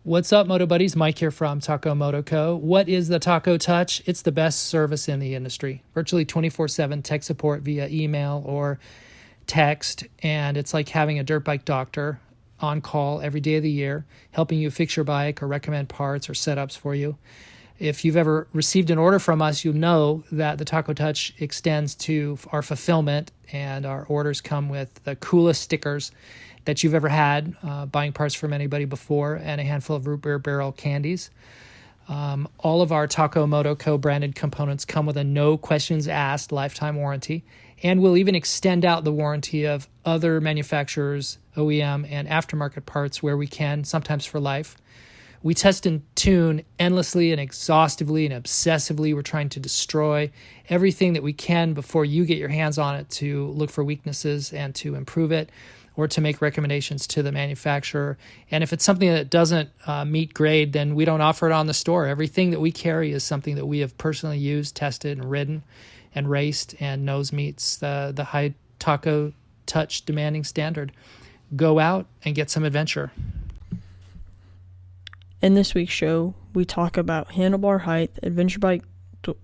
What's up, Moto Buddies? Mike here from Taco Moto Co. What is the Taco Touch? It's the best service in the industry. Virtually 24/7 tech support via email or text, and it's like having a dirt bike doctor on call every day of the year, helping you fix your bike or recommend parts or setups for you. If you've ever received an order from us, you'll know that the Taco Touch extends to our fulfillment, and our orders come with the coolest stickers that you've ever had, buying parts from anybody before, and a handful of root beer barrel candies. All of our Taco Moto Co. branded components come with a no questions asked lifetime warranty, and we'll even extend out the warranty of other manufacturers, OEM, and aftermarket parts where we can, sometimes for life. We test and tune endlessly and exhaustively and obsessively. We're trying to destroy everything that we can before you get your hands on it to look for weaknesses and to improve it, or to make recommendations to the manufacturer. And if it's something that doesn't meet grade, then we don't offer it on the store. Everything that we carry is something that we have personally used, tested, and ridden, and raced, and knows meets the high Taco Touch demanding standard. Go out and get some adventure. In this week's show, we talk about handlebar height, adventure bike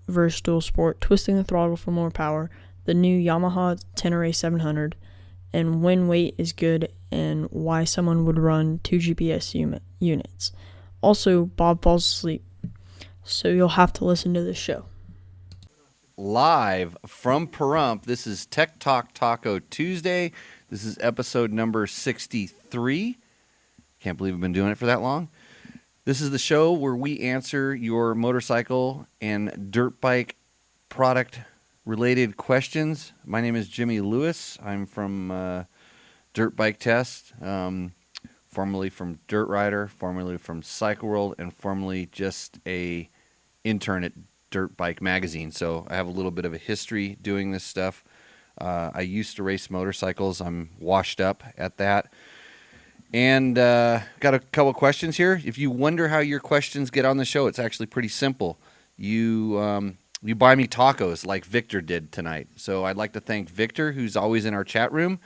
versus dual sport, twisting the throttle for more power, the new Yamaha Tenere 700, and when weight is good and why someone would run 2 GPS units. Also, Bob falls asleep, so you'll have to listen to this show. Live from Pahrump, this is Tech Talk Taco Tuesday. This is episode number 63. Can't believe we've been doing it for that long. This is the show where we answer your motorcycle and dirt bike product related questions. My name is Jimmy Lewis. I'm from Dirt Bike Test, formerly from Dirt Rider, formerly from Cycle World, and formerly just a intern at Dirt Bike Magazine. So I have a little bit of a history doing this stuff. I used to race motorcycles. I'm washed up at that. And got a couple questions here. If you wonder how your questions get on the show, it's actually pretty simple. You buy me tacos like Victor did tonight. So I'd like to thank Victor, who's always in our chat room,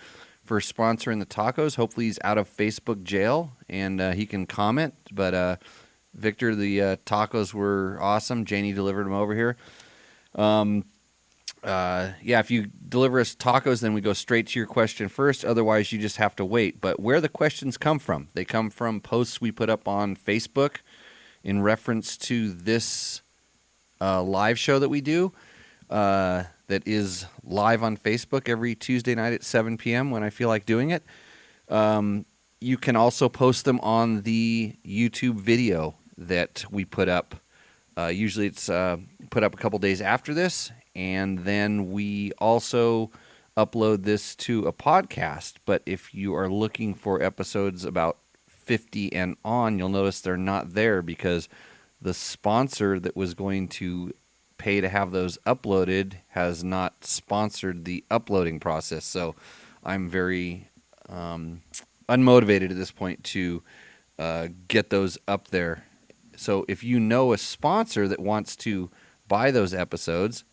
for sponsoring the tacos. Hopefully he's out of Facebook jail and he can comment. But Victor, the tacos were awesome. Janie delivered them over here. If you deliver us tacos, then we go straight to your question first. Otherwise, you just have to wait. But where the questions come from, they come from posts we put up on Facebook in reference to this live show that we do that is live on Facebook every Tuesday night at 7 p.m. when I feel like doing it. You can also post them on the YouTube video that we put up. Usually it's put up a couple days after this, and then we also upload this to a podcast. But if you are looking for episodes about 50 and on, you'll notice they're not there because the sponsor that was going to pay to have those uploaded has not sponsored the uploading process. So I'm very unmotivated at this point to get those up there. So if you know a sponsor that wants to buy those episodes,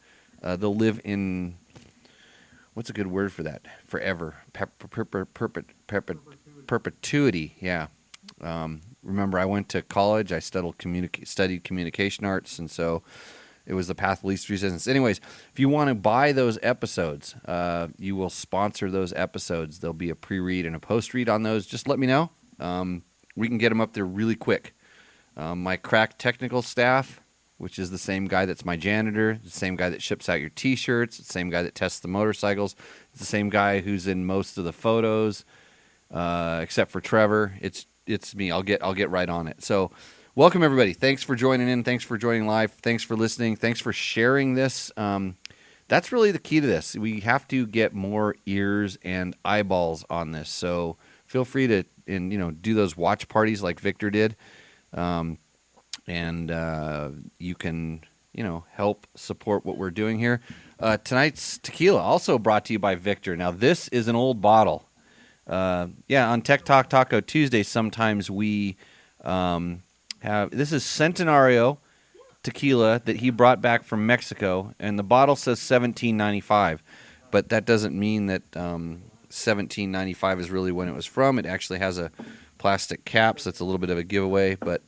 they'll live in, what's a good word for that? Forever. Perpetuity, yeah. Remember, I went to college. I studied communication arts, and so it was the path of least resistance. Anyways, if you want to buy those episodes, you will sponsor those episodes. There'll be a pre-read and a post-read on those. Just let me know. We can get them up there really quick. My crack technical staff, which is the same guy that's my janitor, the same guy that ships out your T-shirts, the same guy that tests the motorcycles, it's the same guy who's in most of the photos, except for Trevor. It's me. I'll get right on it. So welcome, everybody. Thanks for joining in. Thanks for joining live. Thanks for listening. Thanks for sharing this. That's really the key to this. We have to get more ears and eyeballs on this. So feel free to do those watch parties like Victor did. And you can, help support what we're doing here. Tonight's tequila also brought to you by Victor. Now, this is an old bottle. On Tech Talk Taco Tuesday, sometimes we this is Centenario tequila that he brought back from Mexico, and the bottle says $17.95, but that doesn't mean that $17.95 is really when it was from. It actually has a plastic caps. That's a little bit of a giveaway, but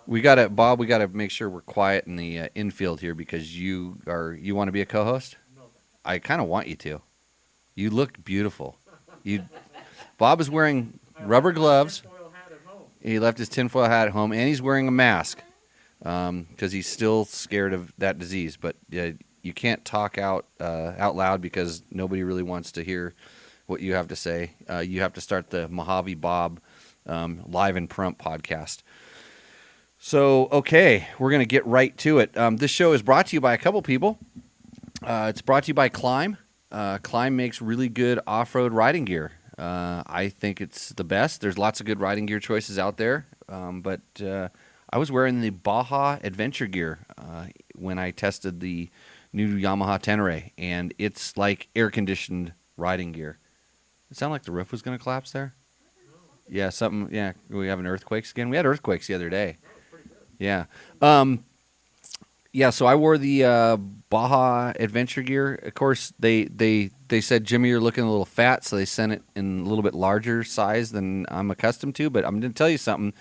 we got to make sure we're quiet in the infield here because you want to be a co-host? I kind of want you to. You look beautiful. Bob is wearing rubber gloves. He left his tinfoil hat at home, and he's wearing a mask because he's still scared of that disease. But you can't talk out loud because nobody really wants to hear what you have to say. You have to start the Mojave Bob Live and Prump podcast. So, okay, we're going to get right to it. This show is brought to you by a couple people. It's brought to you by Climb. Climb makes really good off-road riding gear. I think it's the best. There's lots of good riding gear choices out there, but I was wearing the Baja Adventure gear when I tested the new Yamaha Tenere, and it's like air-conditioned riding gear. It sounded like the roof was going to collapse there? Yeah, something. Yeah, we having earthquakes again? We had earthquakes the other day. Yeah. Yeah, so I wore the Baja Adventure gear. Of course, they said, Jimmy, you're looking a little fat, so they sent it in a little bit larger size than I'm accustomed to. But I'm going to tell you something.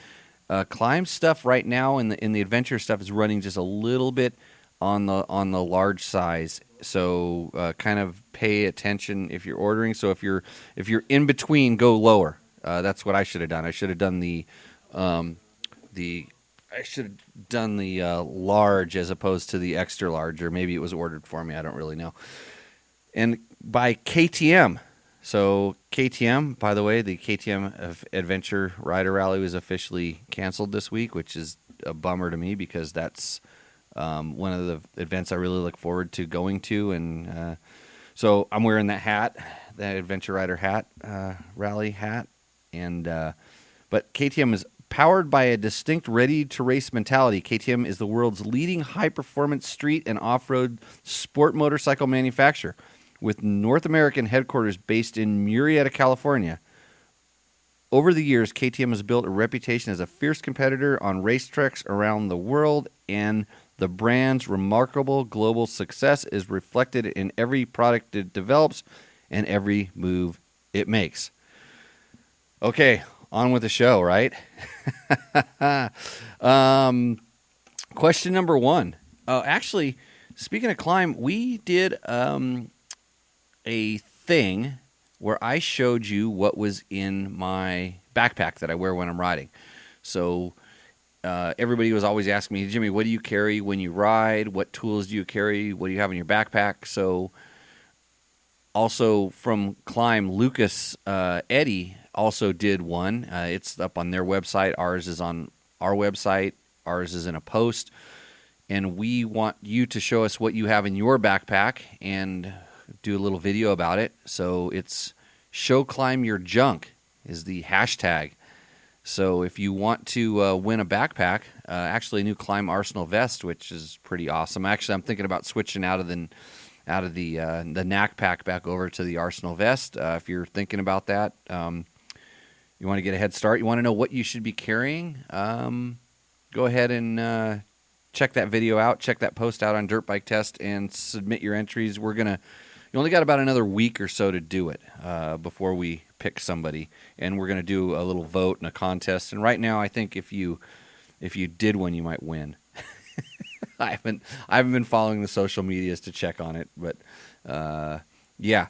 Climb stuff right now in the adventure stuff is running just a little bit on the large size. So kind of pay attention if you're ordering. So if you're in between, go lower. That's what I should have done. I should have done the large as opposed to the extra large, or maybe it was ordered for me. I don't really know. And by KTM. So KTM, by the way, the KTM Adventure Rider Rally was officially canceled this week, which is a bummer to me because that's one of the events I really look forward to going to. And so I'm wearing that hat, that Adventure Rider hat, rally hat. And but KTM is powered by a distinct ready-to-race mentality. KTM is the world's leading high-performance street and off-road sport motorcycle manufacturer, with North American headquarters based in Murrieta, California. Over the years, KTM has built a reputation as a fierce competitor on racetracks around the world, and the brand's remarkable global success is reflected in every product it develops and every move it makes. Okay, on with the show, right? Question number one. Actually, speaking of Climb, we did a thing where I showed you what was in my backpack that I wear when I'm riding. So everybody was always asking me, Jimmy, what do you carry when you ride? What tools do you carry? What do you have in your backpack? So also from Climb, Lucas Eddy also did one. It's up on their website. Ours is on our website. Ours is in a post. And we want you to show us what you have in your backpack and do a little video about it. So it's Show Climb Your Junk is the hashtag. So if you want to win a backpack, actually a new Climb Arsenal vest, which is pretty awesome. Actually, I'm thinking about switching out of the NAC pack back over to the Arsenal vest. If you're thinking about that, you want to get a head start, you want to know what you should be carrying, go ahead and check that video out, check that post out on Dirt Bike Test, and submit your entries. You only got about another week or so to do it before we pick somebody, and we're going to do a little vote and a contest. And right now, I think if you did one, you might win. I haven't been following the social medias to check on it, but yeah.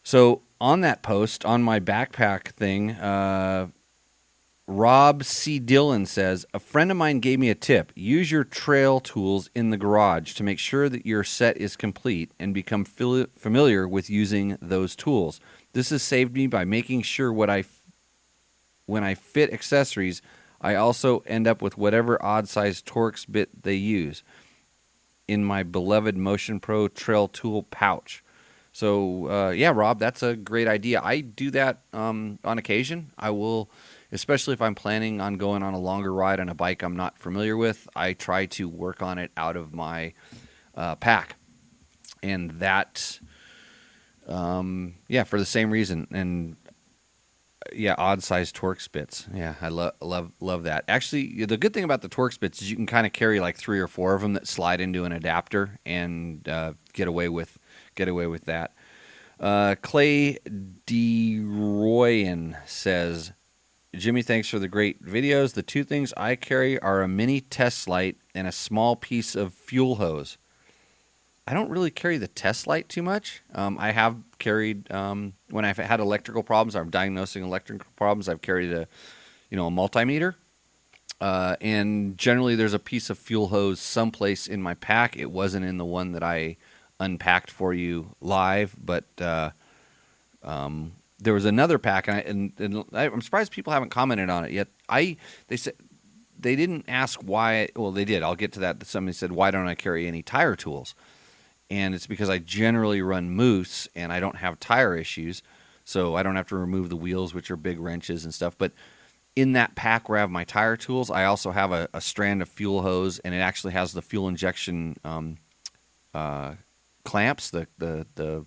So on that post, on my backpack thing, Rob C. Dillon says, a friend of mine gave me a tip. Use your trail tools in the garage to make sure that your set is complete and become familiar with using those tools. This has saved me by making sure when I fit accessories, I also end up with whatever odd-sized Torx bit they use in my beloved Motion Pro trail tool pouch. So, yeah, Rob, that's a great idea. I do that on occasion. I will, especially if I'm planning on going on a longer ride on a bike I'm not familiar with, I try to work on it out of my pack. And that, yeah, for the same reason. And, yeah, odd-sized Torx bits. Yeah, I love that. Actually, the good thing about the Torx bits is you can kind of carry like 3 or 4 of them that slide into an adapter and get away with that. Clay DeRoyan says, Jimmy, thanks for the great videos. The two things I carry are a mini test light and a small piece of fuel hose. I don't really carry the test light too much. I have carried, when I've had electrical problems, I'm diagnosing electrical problems, I've carried a multimeter. And generally there's a piece of fuel hose someplace in my pack. It wasn't in the one that I unpacked for you live, but there was another pack, and I'm surprised people haven't commented on it yet. They said they didn't ask why. Well, they did. I'll get to that. Somebody said, "Why don't I carry any tire tools?" And it's because I generally run Moose, and I don't have tire issues, so I don't have to remove the wheels, which are big wrenches and stuff. But in that pack where I have my tire tools, I also have a strand of fuel hose, and it actually has the fuel injection clamps, the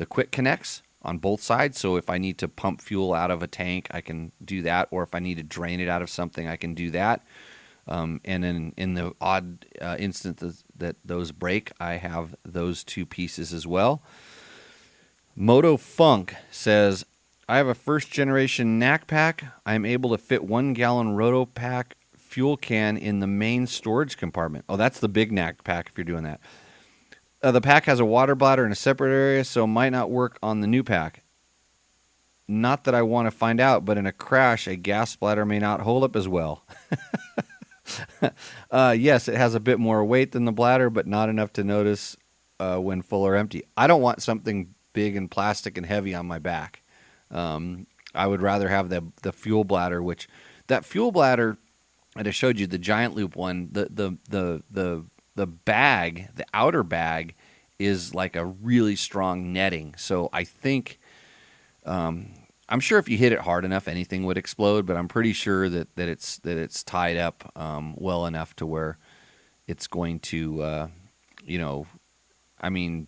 quick connects on both sides. So if I need to pump fuel out of a tank, I can do that. Or if I need to drain it out of something, I can do that. And then in the odd instance that those break, I have those two pieces as well. Moto Funk says, I have a first-generation knack pack. I am able to fit 1 gallon Roto pack fuel can in the main storage compartment. Oh, that's the big knack pack if you're doing that. The pack has a water bladder in a separate area, so it might not work on the new pack. Not that I want to find out, but in a crash, a gas bladder may not hold up as well. Yes, it has a bit more weight than the bladder, but not enough to notice when full or empty. I don't want something big and plastic and heavy on my back. I would rather have the fuel bladder, which that fuel bladder that I showed you, the giant loop one, the bag, the outer bag, is like a really strong netting. So I think, I'm sure if you hit it hard enough, anything would explode. But I'm pretty sure that it's tied up well enough to where it's going to, I mean,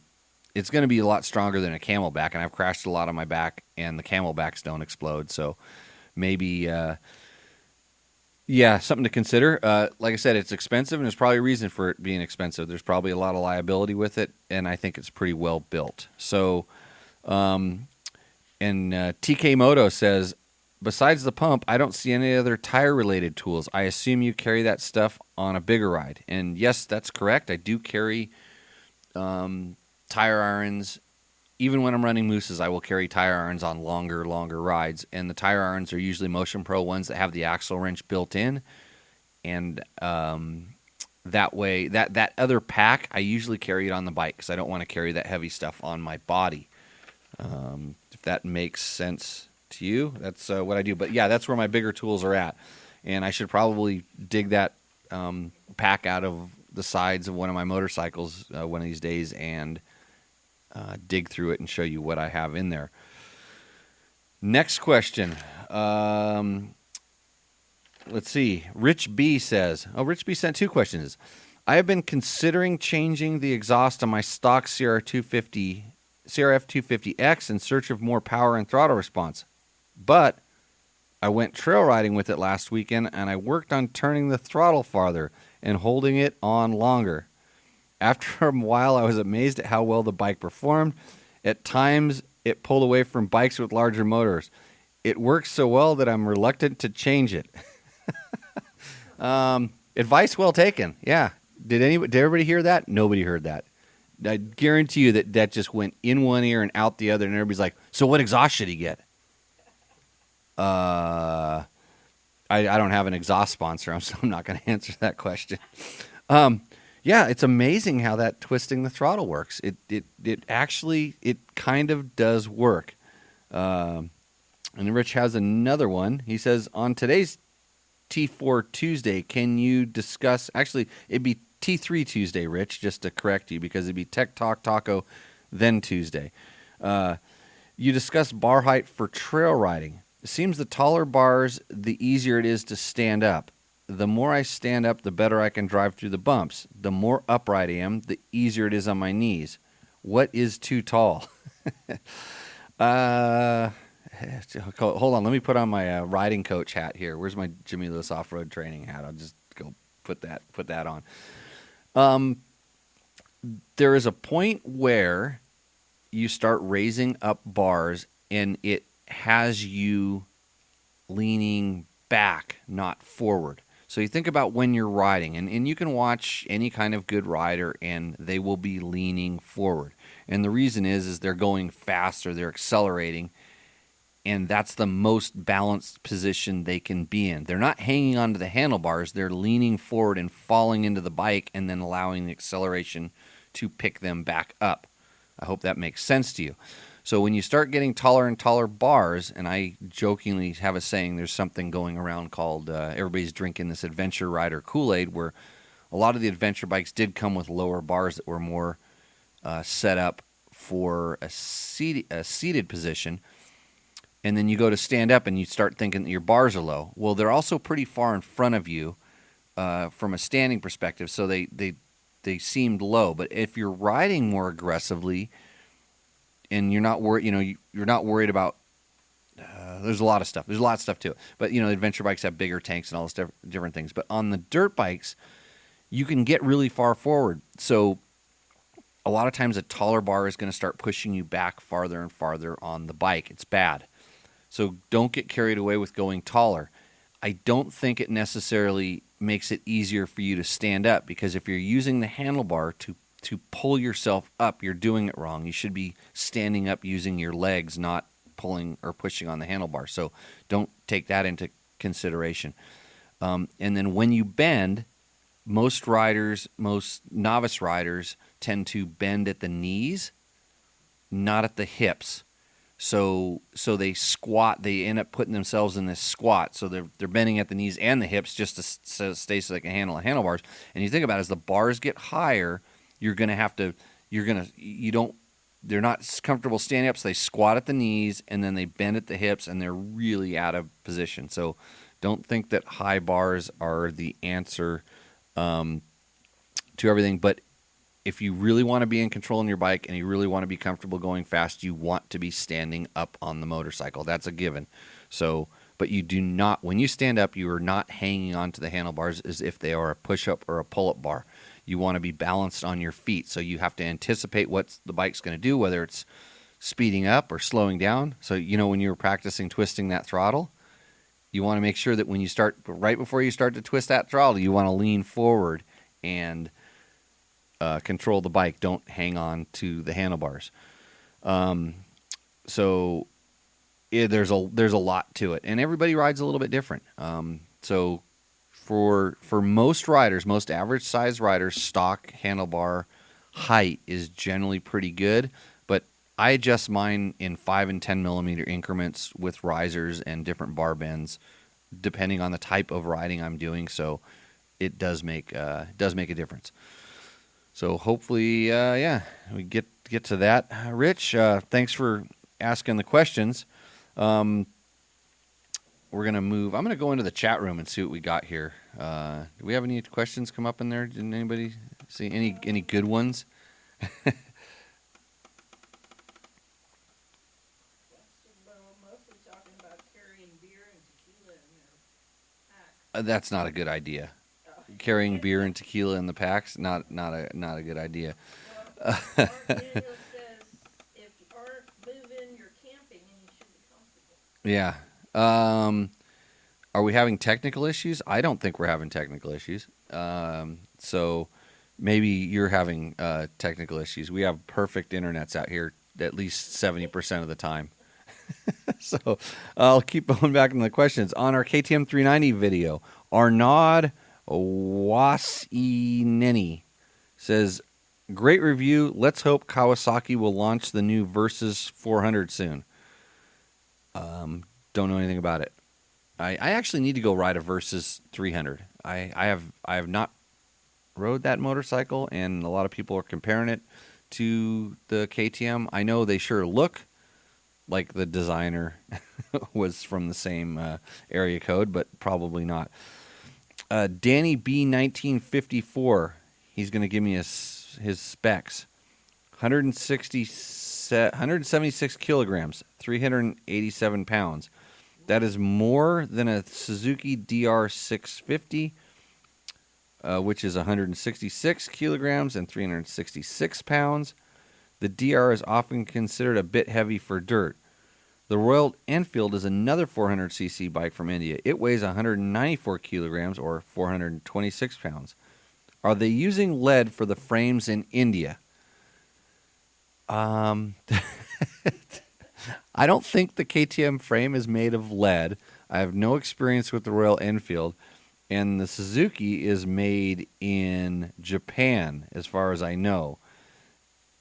it's going to be a lot stronger than a Camelback. And I've crashed a lot on my back, and the Camelbacks don't explode. So maybe. Yeah, something to consider. Like I said, it's expensive, and there's probably a reason for it being expensive. There's probably a lot of liability with it, and I think it's pretty well built. So, and TK Moto says, besides the pump, I don't see any other tire-related tools. I assume you carry that stuff on a bigger ride. And yes, that's correct. I do carry tire irons. Even when I'm running Mooses, I will carry tire irons on longer rides. And the tire irons are usually Motion Pro ones that have the axle wrench built in. And that way, that other pack, I usually carry it on the bike because I don't want to carry that heavy stuff on my body. If that makes sense to you, that's what I do. But yeah, that's where my bigger tools are at. And I should probably dig that pack out of the sides of one of my motorcycles one of these days and dig through it and show you what I have in there. Next question. Let's see. Rich B says, Rich B sent two questions. I have been considering changing the exhaust on my stock CRF 250X in search of more power and throttle response. But I went trail riding with it last weekend, and I worked on turning the throttle farther and holding it on longer. After a while, I was amazed at how well the bike performed. At times, it pulled away from bikes with larger motors. It works so well that I'm reluctant to change it. Advice well taken. Yeah. Did everybody hear that? Nobody heard that. I guarantee you that just went in one ear and out the other, and everybody's like, so what exhaust should he get? I don't have an exhaust sponsor, so I'm not going to answer that question. Yeah, it's amazing how that twisting the throttle works. It actually kind of does work. And Rich has another one. He says, on today's T4 Tuesday, can you discuss... Actually, it'd be T3 Tuesday, Rich, just to correct you, because it'd be Tech Talk Taco, then Tuesday. You discuss bar height for trail riding. It seems the taller bars, the easier it is to stand up. The more I stand up, the better I can drive through the bumps. The more upright I am, the easier it is on my knees. What is too tall? Hold on, let me put on my riding coach hat here. Where's my Jimmy Lewis off-road training hat? I'll just go put that on. There is a point where you start raising up bars and it has you leaning back, not forward. So you think about when you're riding, and you can watch any kind of good rider and they will be leaning forward. And the reason is they're going faster, they're accelerating, and that's the most balanced position they can be in. They're not hanging onto the handlebars, they're leaning forward and falling into the bike and then allowing the acceleration to pick them back up. I hope that makes sense to you. So when you start getting taller and taller bars, and I jokingly have a saying, there's something going around called everybody's drinking this adventure rider Kool-Aid, where a lot of the adventure bikes did come with lower bars that were more set up for a seated position. And then you go to stand up and you start thinking that your bars are low. Well, they're also pretty far in front of you from a standing perspective, so they seemed low. But if you're riding more aggressively, and you're not worried, you're not worried about. There's a lot of stuff. There's a lot of stuff to it. But adventure bikes have bigger tanks and all this different things. But on the dirt bikes, you can get really far forward. So a lot of times a taller bar is going to start pushing you back farther and farther on the bike. It's bad. So don't get carried away with going taller. I don't think it necessarily makes it easier for you to stand up, because if you're using the handlebar to pull yourself up, you're doing it wrong. You should be standing up using your legs, not pulling or pushing on the handlebar. So don't take that into consideration. And then when you bend, most novice riders tend to bend at the knees, not at the hips. So they squat. They end up putting themselves in this squat. So they're bending at the knees and the hips just to stay so they can handle the handlebars. And you think about it, as the bars get higher, they're not comfortable standing up, so they squat at the knees and then they bend at the hips, and they're really out of position. So don't think that high bars are the answer to everything. But if you really want to be in control on your bike and you really want to be comfortable going fast, you want to be standing up on the motorcycle. That's a given. So, but you do not, when you stand up, you are not hanging onto the handlebars as if they are a push-up or a pull-up bar. You want to be balanced on your feet, so you have to anticipate what the bike's going to do, whether it's speeding up or slowing down. So, when you were practicing twisting that throttle, you want to make sure that when you start, right before you start to twist that throttle, you want to lean forward and control the bike. Don't hang on to the handlebars. So there's a lot to it, and everybody rides a little bit different. So for most riders, most average size riders, stock handlebar height is generally pretty good. But I adjust mine in 5 and 10 millimeter increments with risers and different bar bends, depending on the type of riding I'm doing. So it does make a difference. So hopefully, we get to that. Rich, thanks for asking the questions. We're going to move. I'm going to go into the chat room and see what we got here. Do we have any questions come up in there? Didn't anybody see any good ones? Mostly talking about carrying beer and tequila in your pack. That's not a good idea. Carrying beer and tequila in the packs, not a good idea. Well, Mark Daniel says if you aren't moving, you're camping and you should be comfortable. Yeah. Are we having technical issues? I don't think we're having technical issues. So maybe you're having technical issues. We have perfect internets out here at least 70% of the time. So I'll keep going back into the questions. On our KTM 390 video, Arnaud Wasineni says, great review. Let's hope Kawasaki will launch the new Versys 400 soon. Don't know anything about it. I actually need to go ride a Versys 300. I have not rode that motorcycle, and a lot of people are comparing it to the KTM. I know they sure look like the designer was from the same area code, but probably not. Danny B 1954. He's going to give me his specs. 176 kilograms, 387 pounds. That is more than a Suzuki DR650, which is 166 kilograms and 366 pounds. The DR is often considered a bit heavy for dirt. The Royal Enfield is another 400cc bike from India. It weighs 194 kilograms or 426 pounds. Are they using lead for the frames in India? I don't think the KTM frame is made of lead. I have no experience with the Royal Enfield. And the Suzuki is made in Japan, as far as I know.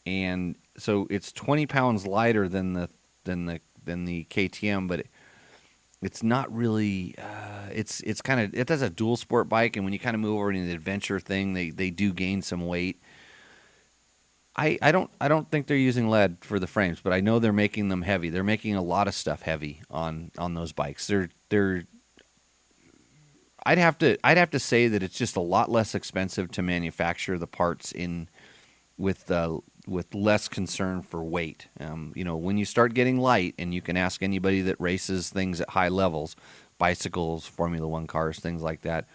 And so it's 20 pounds lighter than the KTM, but it's not really. It's kind of, it does a dual sport bike, and when you kind of move over into the adventure thing, they do gain some weight. I don't think they're using lead for the frames, but I know they're making them heavy. They're making a lot of stuff heavy on those bikes. They're I'd have to say that it's just a lot less expensive to manufacture the parts with less concern for weight. When you start getting light, and you can ask anybody that races things at high levels, bicycles, Formula One cars, things like that,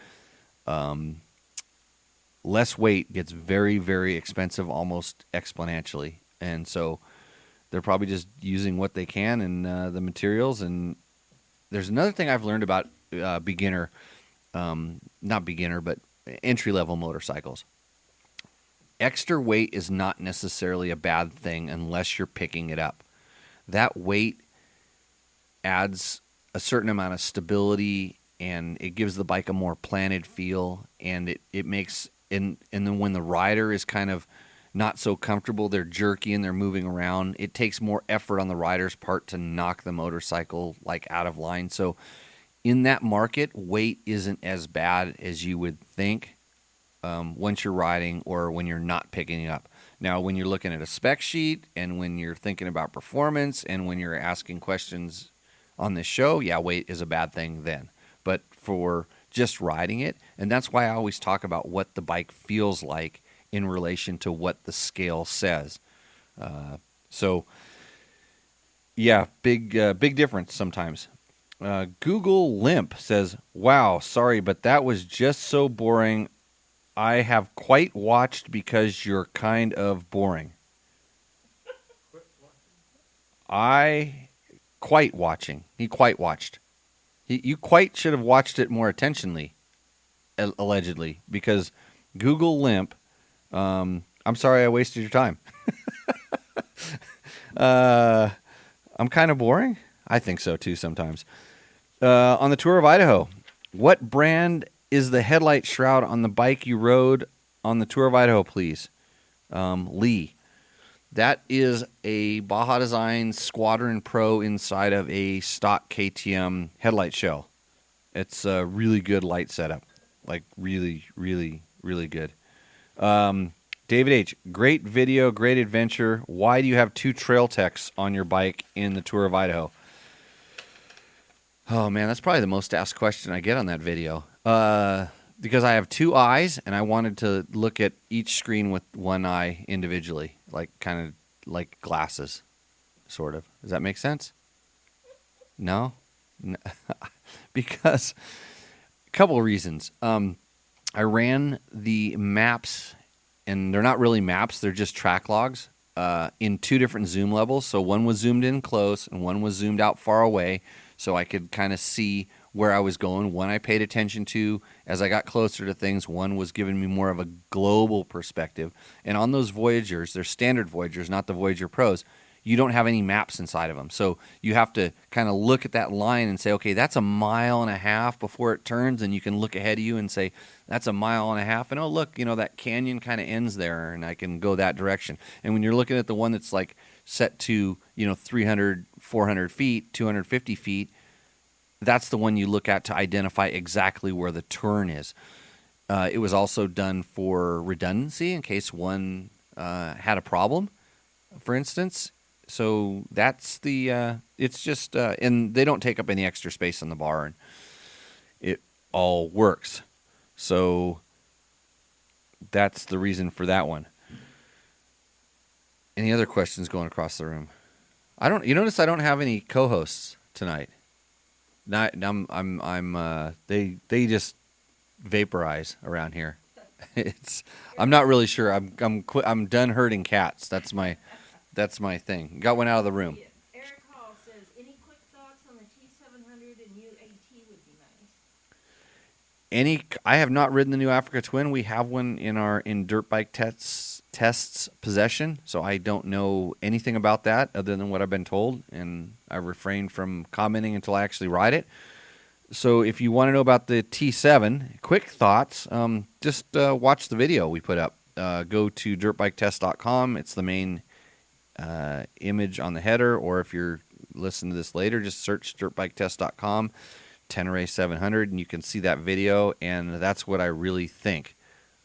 less weight gets very, very expensive almost exponentially. And so they're probably just using what they can and the materials. And there's another thing I've learned about not beginner, but entry-level motorcycles. Extra weight is not necessarily a bad thing unless you're picking it up. That weight adds a certain amount of stability, and it gives the bike a more planted feel, and it makes, and then when the rider is kind of not so comfortable, they're jerky and they're moving around, it takes more effort on the rider's part to knock the motorcycle like out of line. So in that market, weight isn't as bad as you would think once you're riding or when you're not picking it up. Now, when you're looking at a spec sheet and when you're thinking about performance and when you're asking questions on this show, yeah, weight is a bad thing then. But for just riding it, and that's why I always talk about what the bike feels like in relation to what the scale says. So, yeah, big difference sometimes. Google Limp says, "Wow, sorry, but that was just so boring. I have quite watched because you're kind of boring." I quite watching. He quite watched. You quite should have watched it more attentionally, allegedly, because Google Limp. I'm sorry I wasted your time. I'm kind of boring. I think so too sometimes. On the Tour of Idaho, what brand is the headlight shroud on the bike you rode on the Tour of Idaho, please? Lee. That is a Baja Design Squadron Pro inside of a stock KTM headlight shell. It's a really good light setup. Like really, really, really good. David H., great video, great adventure. Why do you have 2 trail techs on your bike in the Tour of Idaho? Oh, man, that's probably the most asked question I get on that video. Because I have 2 eyes, and I wanted to look at each screen with one eye individually, like kind of like glasses, sort of. Does that make sense? No? Because a couple of reasons. I ran the maps, and they're not really maps, they're just track logs, in 2 different zoom levels. So one was zoomed in close, and one was zoomed out far away, so I could kind of see where I was going. One I paid attention to as I got closer to things. One was giving me more of a global perspective. And on those Voyagers, they're standard Voyagers, not the Voyager Pros, you don't have any maps inside of them. So you have to kind of look at that line and say, okay, that's 1.5 miles before it turns, and you can look ahead of you and say, that's 1.5 miles, and oh, look, that canyon kind of ends there, and I can go that direction. And when you're looking at the one that's like set to, 300, 400 feet, 250 feet, that's the one you look at to identify exactly where the turn is. It was also done for redundancy in case one had a problem, for instance. So that's it's just, and they don't take up any extra space on the bar, and it all works. So that's the reason for that one. Any other questions going across the room? You notice I don't have any co-hosts tonight. They just vaporize around here. I'm not really sure. I'm done herding cats. That's That's my thing. Got one out of the room. Yeah. Eric Hall says, any quick thoughts on the T700 and UAT would be nice. I have not ridden the new Africa Twin. We have one in dirt bike tests possession, so I don't know anything about that other than what I've been told, and I refrain from commenting until I actually ride it. So if you want to know about the T7, quick thoughts, just watch the video we put up. Go to dirtbiketest.com. It's the main image on the header, or if you're listening to this later, just search dirtbiketest.com, Tenere 700, and you can see that video, and that's what I really think.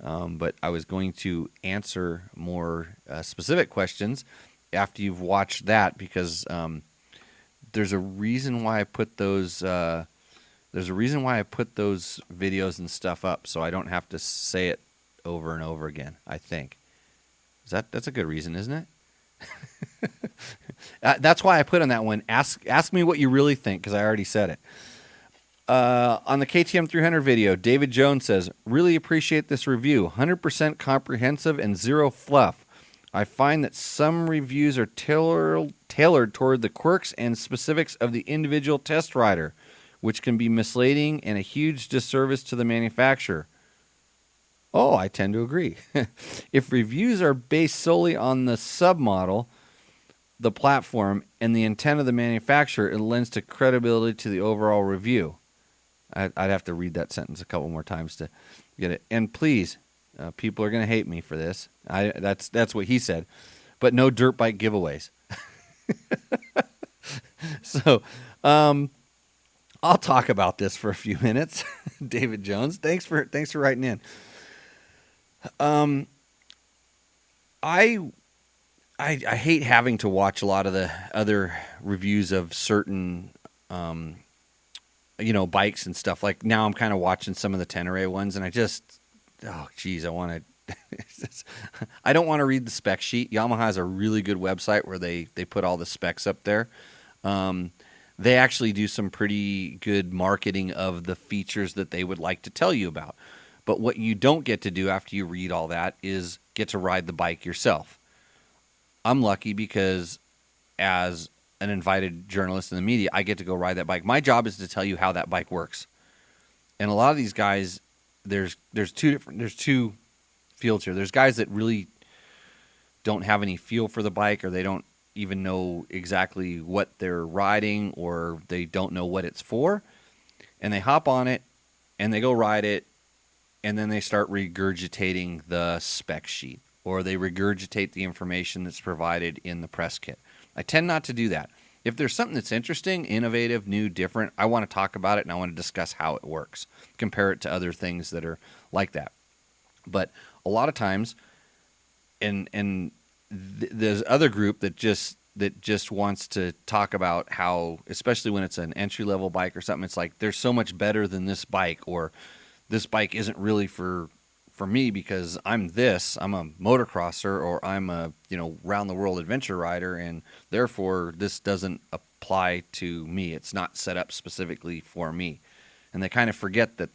But I was going to answer more specific questions after you've watched that, because there's a reason why I put those videos and stuff up, so I don't have to say it over and over again. I think that's a good reason, isn't it? That's why I put on that one. Ask me what you really think, because I already said it. On the KTM 300 video, David Jones says, really appreciate this review. 100% comprehensive and zero fluff. I find that some reviews are tailored toward the quirks and specifics of the individual test rider, which can be misleading and a huge disservice to the manufacturer. Oh, I tend to agree. If reviews are based solely on the submodel, the platform, and the intent of the manufacturer, it lends to credibility to the overall review. I'd have to read that sentence a couple more times to get it. And please, people are going to hate me for this. That's what he said. But no dirt bike giveaways. So, I'll talk about this for a few minutes. David Jones, thanks for writing in. I hate having to watch a lot of the other reviews of certain bikes and stuff. Like now I'm kind of watching some of the Tenere ones, and I don't want to read the spec sheet. Yamaha has a really good website where they put all the specs up there. They actually do some pretty good marketing of the features that they would like to tell you about. But what you don't get to do after you read all that is get to ride the bike yourself. I'm lucky because as an invited journalist in the media, I get to go ride that bike. My job is to tell you how that bike works. And a lot of these guys, there's two fields here. There's guys that really don't have any feel for the bike, or they don't even know exactly what they're riding, or they don't know what it's for. And they hop on it and they go ride it, and then they start regurgitating the spec sheet, or they regurgitate the information that's provided in the press kit. I tend not to do that. If there's something that's interesting, innovative, new, different, I want to talk about it, and I want to discuss how it works, compare it to other things that are like that. But a lot of times, there's other group that just wants to talk about how, especially when it's an entry-level bike or something, it's like, there's so much better than this bike, or this bike isn't really for me because I'm a motocrosser, or I'm a round the world adventure rider, and therefore this doesn't apply to me. It's not set up specifically for me. And they kind of forget that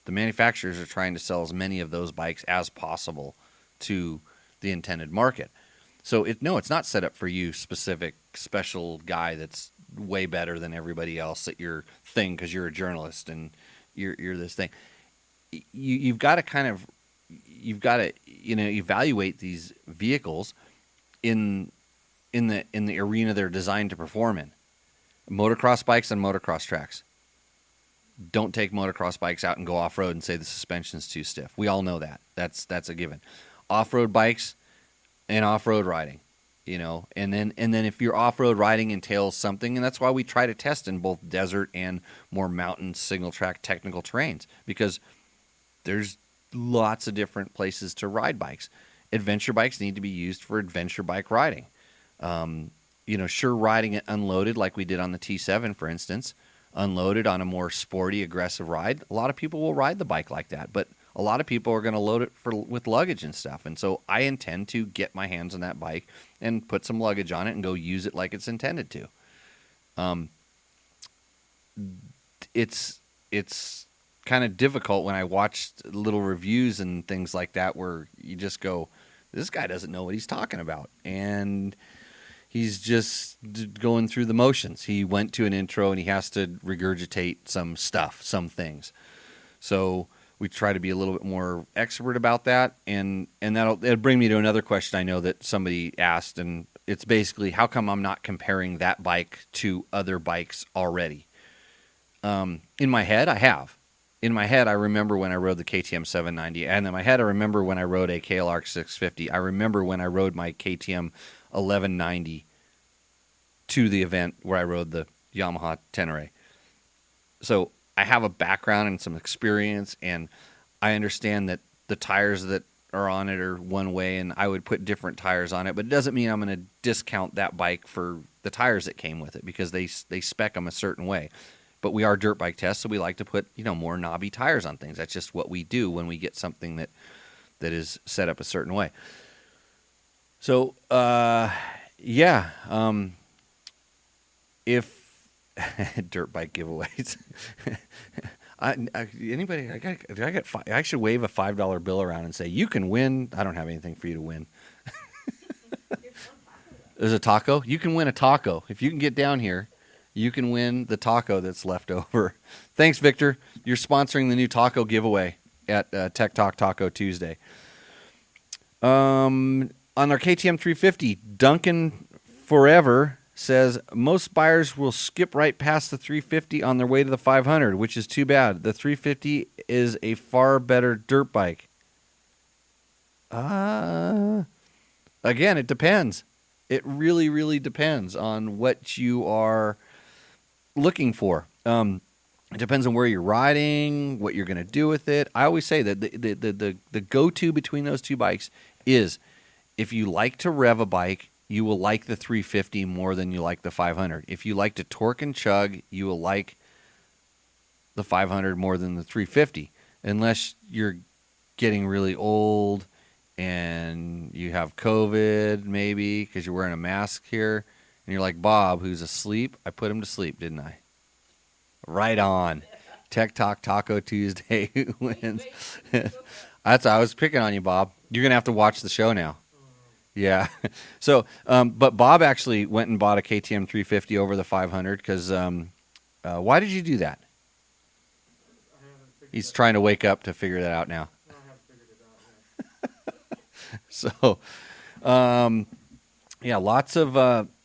the manufacturers are trying to sell as many of those bikes as possible to the intended market. So it's not set up for you, special guy that's way better than everybody else at your thing because you're a journalist and you're this thing. You've got to evaluate these vehicles in the arena they're designed to perform in. Motocross bikes on motocross tracks. Don't take motocross bikes out and go off road and say the suspension's too stiff. We all know that. That's a given. Off-road bikes and off-road riding, and then if your off-road riding entails something, and that's why we try to test in both desert and more mountain single track technical terrains, because there's lots of different places to ride bikes. Adventure bikes need to be used for adventure bike riding. Sure, riding it unloaded like we did on the T7, for instance, unloaded on a more sporty, aggressive ride. A lot of people will ride the bike like that, but a lot of people are going to load it with luggage and stuff. And so I intend to get my hands on that bike and put some luggage on it and go use it like it's intended to. It's kind of difficult when I watched little reviews and things like that where you just go, this guy doesn't know what he's talking about. And He's just going through the motions. He went to an intro and he has to regurgitate some stuff, some things. So we try to be a little bit more expert about that, and it'll bring me to another question I know that somebody asked, and it's basically, how come I'm not comparing that bike to other bikes already? In my head, I have. In my head, I remember when I rode the KTM 790, and in my head, I remember when I rode a KLR 650. I remember when I rode my KTM 1190 to the event where I rode the Yamaha Tenere. So I have a background and some experience, and I understand that the tires that are on it are one way, and I would put different tires on it, but it doesn't mean I'm going to discount that bike for the tires that came with it, because they spec them a certain way. But we are dirt bike tests, so we like to put, more knobby tires on things. That's just what we do when we get something that is set up a certain way. So, if dirt bike giveaways, anybody, I should wave a $5 bill around and say, you can win. I don't have anything for you to win. There's a taco. You can win a taco if you can get down here. You can win the taco that's left over. Thanks, Victor. You're sponsoring the new taco giveaway at Tech Talk Taco Tuesday. On our KTM 350, Duncan Forever says, most buyers will skip right past the 350 on their way to the 500, which is too bad. The 350 is a far better dirt bike. Again, it depends. It really, really depends on what you are looking for. It depends on where you're riding, what you're going to do with it. I always say that the go-to between those two bikes is, if you like to rev a bike, you will like the 350 more than you like the 500. If you like to torque and chug, you will like the 500 more than the 350, unless you're getting really old and you have COVID, maybe because you're wearing a mask here. And you're like Bob, who's asleep. I put him to sleep, didn't I? Right on. Tech Talk Taco Tuesday wins. I was picking on you, Bob. You're going to have to watch the show now. Yeah. So, but Bob actually went and bought a KTM 350 over the 500 because why did you do that? He's trying to wake up to figure that out now. I have figured it out. So, yeah, lots of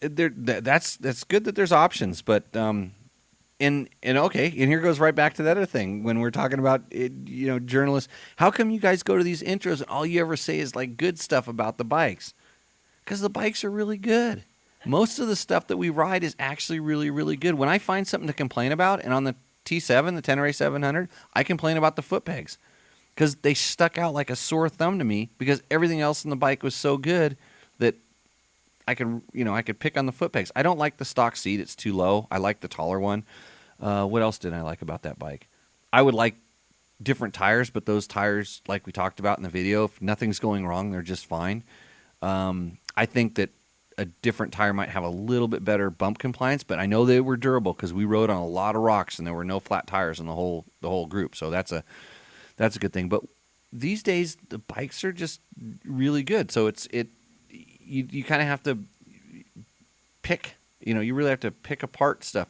that's good that there's options, but and here goes right back to that other thing when we're talking about journalists. How come you guys go to these intros and all you ever say is like good stuff about the bikes? Because the bikes are really good. Most of the stuff that we ride is actually really, really good. When I find something to complain about, and on the T7, the Tenere 700, I complain about the foot pegs because they stuck out like a sore thumb to me because everything else in the bike was so good that I could pick on the foot pegs. I don't like the stock seat. It's too low. I like the taller one. What else did I like about that bike? I would like different tires, but those tires, like we talked about in the video, if nothing's going wrong, they're just fine. I think that a different tire might have a little bit better bump compliance, but I know they were durable because we rode on a lot of rocks and there were no flat tires in the whole group. So that's a good thing. But these days the bikes are just really good. So you kind of have to pick, you really have to pick apart stuff.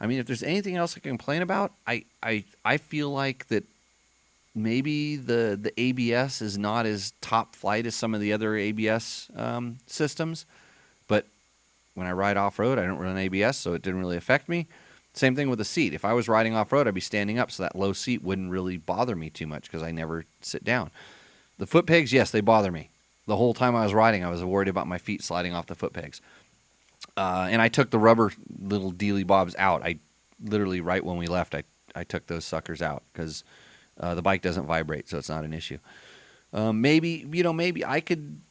I mean, if there's anything else I can complain about, I feel like that maybe the ABS is not as top flight as some of the other ABS systems. But when I ride off-road, I don't run ABS, so it didn't really affect me. Same thing with the seat. If I was riding off-road, I'd be standing up, so that low seat wouldn't really bother me too much because I never sit down. The foot pegs, yes, they bother me. The whole time I was riding, I was worried about my feet sliding off the foot pegs. And I took the rubber little dealy bobs out. I literally, right when we left, I took those suckers out because the bike doesn't vibrate, so it's not an issue. Maybe I could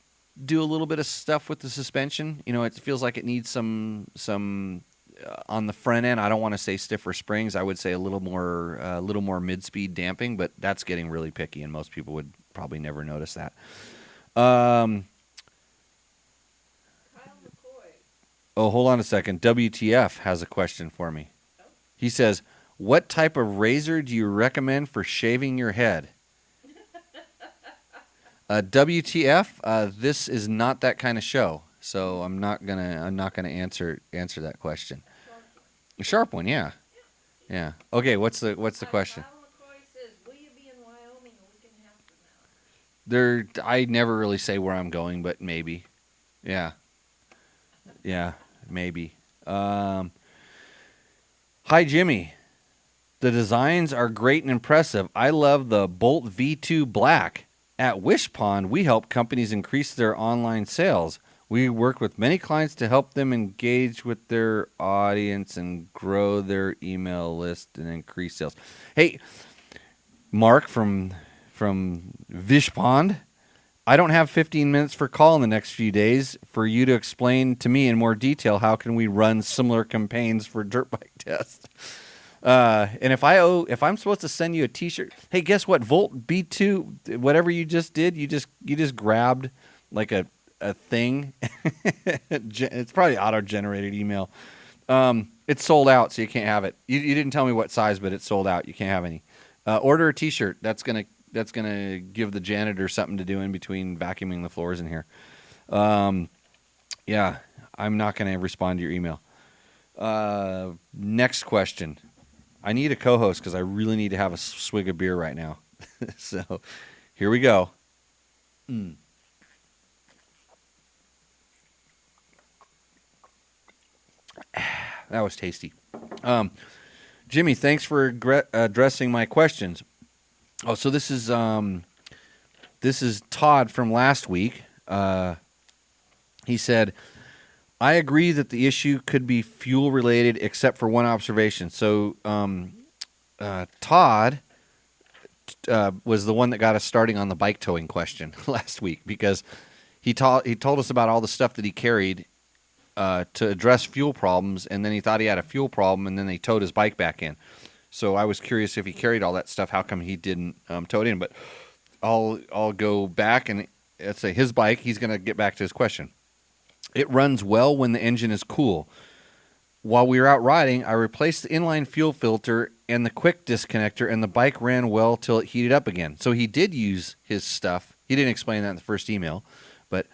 do a little bit of stuff with the suspension. It feels like it needs some on the front end. I don't want to say stiffer springs. I would say a little more mid-speed damping, but that's getting really picky, and most people would probably never notice that. Oh, hold on a second. WTF has a question for me. He says, what type of razor do you recommend for shaving your head? WTF, this is not that kind of show. So I'm not gonna answer that question. A sharp one, yeah. Yeah. Okay, what's the question? Bob McCoy says, will you be in Wyoming a week and a half from now? I never really say where I'm going, but maybe. Yeah. Yeah, maybe. Hi, Jimmy. The designs are great and impressive. I love the Bolt V2 Black. At Wish Pond, we help companies increase their online sales. We work with many clients to help them engage with their audience and grow their email list and increase sales. Hey, Mark from Wish Pond, I don't have 15 minutes for call in the next few days for you to explain to me in more detail how can we run similar campaigns for dirt bike tests. And if I'm supposed to send you a T-shirt, hey, guess what? Volt B2, whatever you just did, you just grabbed like a thing. It's probably auto-generated email. It's sold out, so you can't have it. You didn't tell me what size, but it's sold out. You can't have any. Order a T-shirt. That's gonna give the janitor something to do in between vacuuming the floors in here. Yeah, I'm not gonna respond to your email. Next question. I need a co-host because I really need to have a swig of beer right now. So, here we go. That was tasty. Jimmy, thanks for addressing my questions. Oh, so this is Todd from last week. He said, I agree that the issue could be fuel related, except for one observation. So, Todd was the one that got us starting on the bike towing question last week because he told us about all the stuff that he carried to address fuel problems, and then he thought he had a fuel problem, and then they towed his bike back in. So I was curious if he carried all that stuff, how come he didn't tow it in? But I'll go back and let's say his bike. He's going to get back to his question. It runs well when the engine is cool. While we were out riding, I replaced the inline fuel filter and the quick disconnector, and the bike ran well till it heated up again. So he did use his stuff. He didn't explain that in the first email, but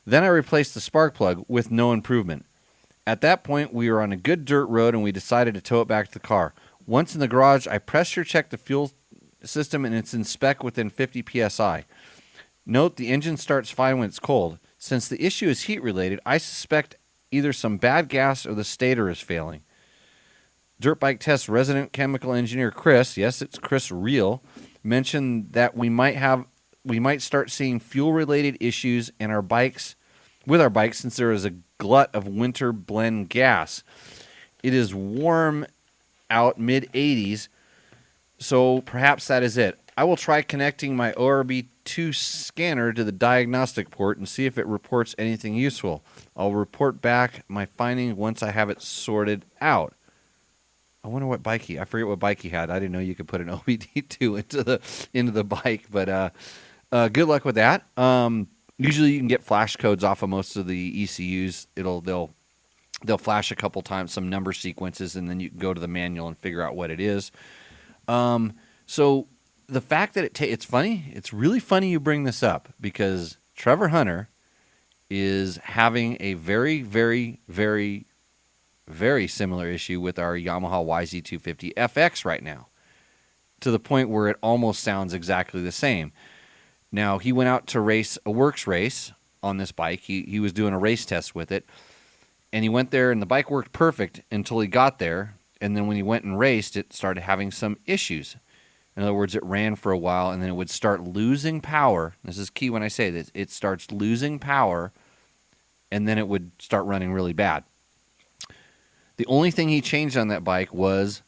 then I replaced the spark plug with no improvement. At that point, we were on a good dirt road, and we decided to tow it back to the car. Once in the garage, I pressure checked the fuel system, and it's in spec within 50 psi. Note the engine starts fine when it's cold. Since the issue is heat-related, I suspect either some bad gas or the stator is failing. Dirt Bike Test resident chemical engineer Chris, yes, it's Chris Real, mentioned that we might start seeing fuel-related issues with our bikes since there is a glut of winter blend gas. It is warm out mid-80s, so perhaps that is it. I will try connecting my ORB2 scanner to the diagnostic port and see if it reports anything useful. I'll report back my finding once I have it sorted out. I wonder what bike I forget what bike he had. I didn't know you could put an OBD2 into the bike, but good luck with that. Usually you can get flash codes off of most of the ECUs. They'll flash a couple times, some number sequences, and then you can go to the manual and figure out what it is. So the fact that it's funny, it's really funny you bring this up because Trevor Hunter is having a very, very, very, very similar issue with our Yamaha YZ250 FX right now, to the point where it almost sounds exactly the same. Now, he went out to race a works race on this bike. He was doing a race test with it, and he went there, and the bike worked perfect until he got there, and then when he went and raced, it started having some issues. In other words, it ran for a while, and then it would start losing power. This is key when I say this. It starts losing power, and then it would start running really bad. The only thing he changed on that bike was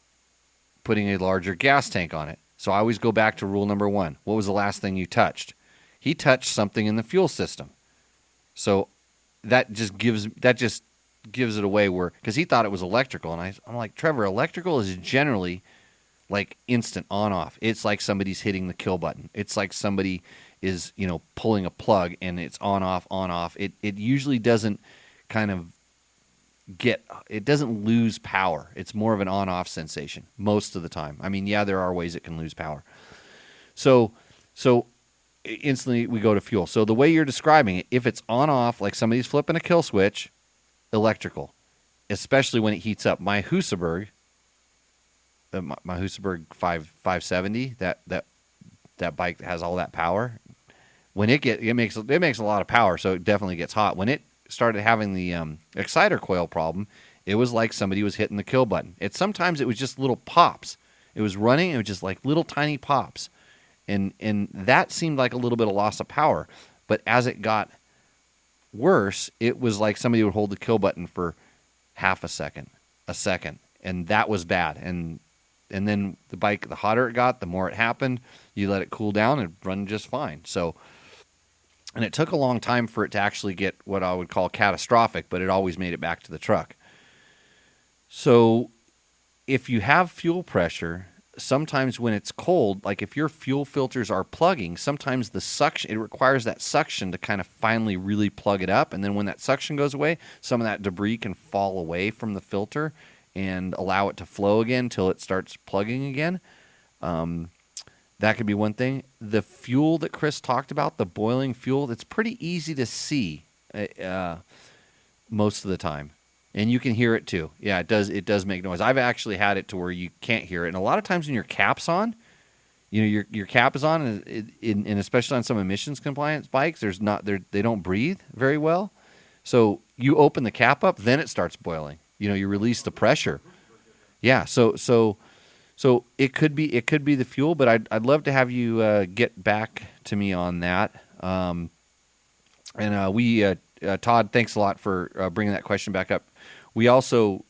putting a larger gas tank on it. So I always go back to rule number one. What was the last thing you touched? He touched something in the fuel system. So that just gives it away because he thought it was electrical. And I'm like, Trevor, electrical is generally like instant on off. It's like somebody's hitting the kill button. It's like somebody is, pulling a plug and it's on off, on off. It usually doesn't it doesn't lose power. It's more of an on off sensation most of the time. I mean, yeah, there are ways it can lose power. So instantly we go to fuel. So the way you're describing it, if it's on off, like somebody's flipping a kill switch, electrical, especially when it heats up. My Husaberg, my Husaberg 570, that bike that has all that power. When it makes a lot of power, so it definitely gets hot. When it started having the exciter coil problem, it was like somebody was hitting the kill button. Sometimes it was just little pops. It was running, it was just like little tiny pops. And that seemed like a little bit of loss of power. But as it got worse, it was like somebody would hold the kill button for half a second, and that was bad. And then the bike, the hotter it got, the more it happened. You let it cool down and run just fine. So, and it took a long time for it to actually get what I would call catastrophic, but it always made it back to the truck. So if you have fuel pressure, sometimes when it's cold, like if your fuel filters are plugging, sometimes the suction, it requires that suction to kind of finally really plug it up. And then when that suction goes away, some of that debris can fall away from the filter and allow it to flow again until it starts plugging again. That could be one thing. The fuel that Chris talked about, the boiling fuel, it's pretty easy to see most of the time. And you can hear it too. Yeah, it does make noise. I've actually had it to where you can't hear it. And a lot of times when your cap's on, your cap is on, and especially on some emissions compliance bikes, they don't breathe very well. So you open the cap up, then it starts boiling. You release the pressure. Yeah, so it could be the fuel, but I'd love to have you get back to me on that. Todd, thanks a lot for bringing that question back up. We also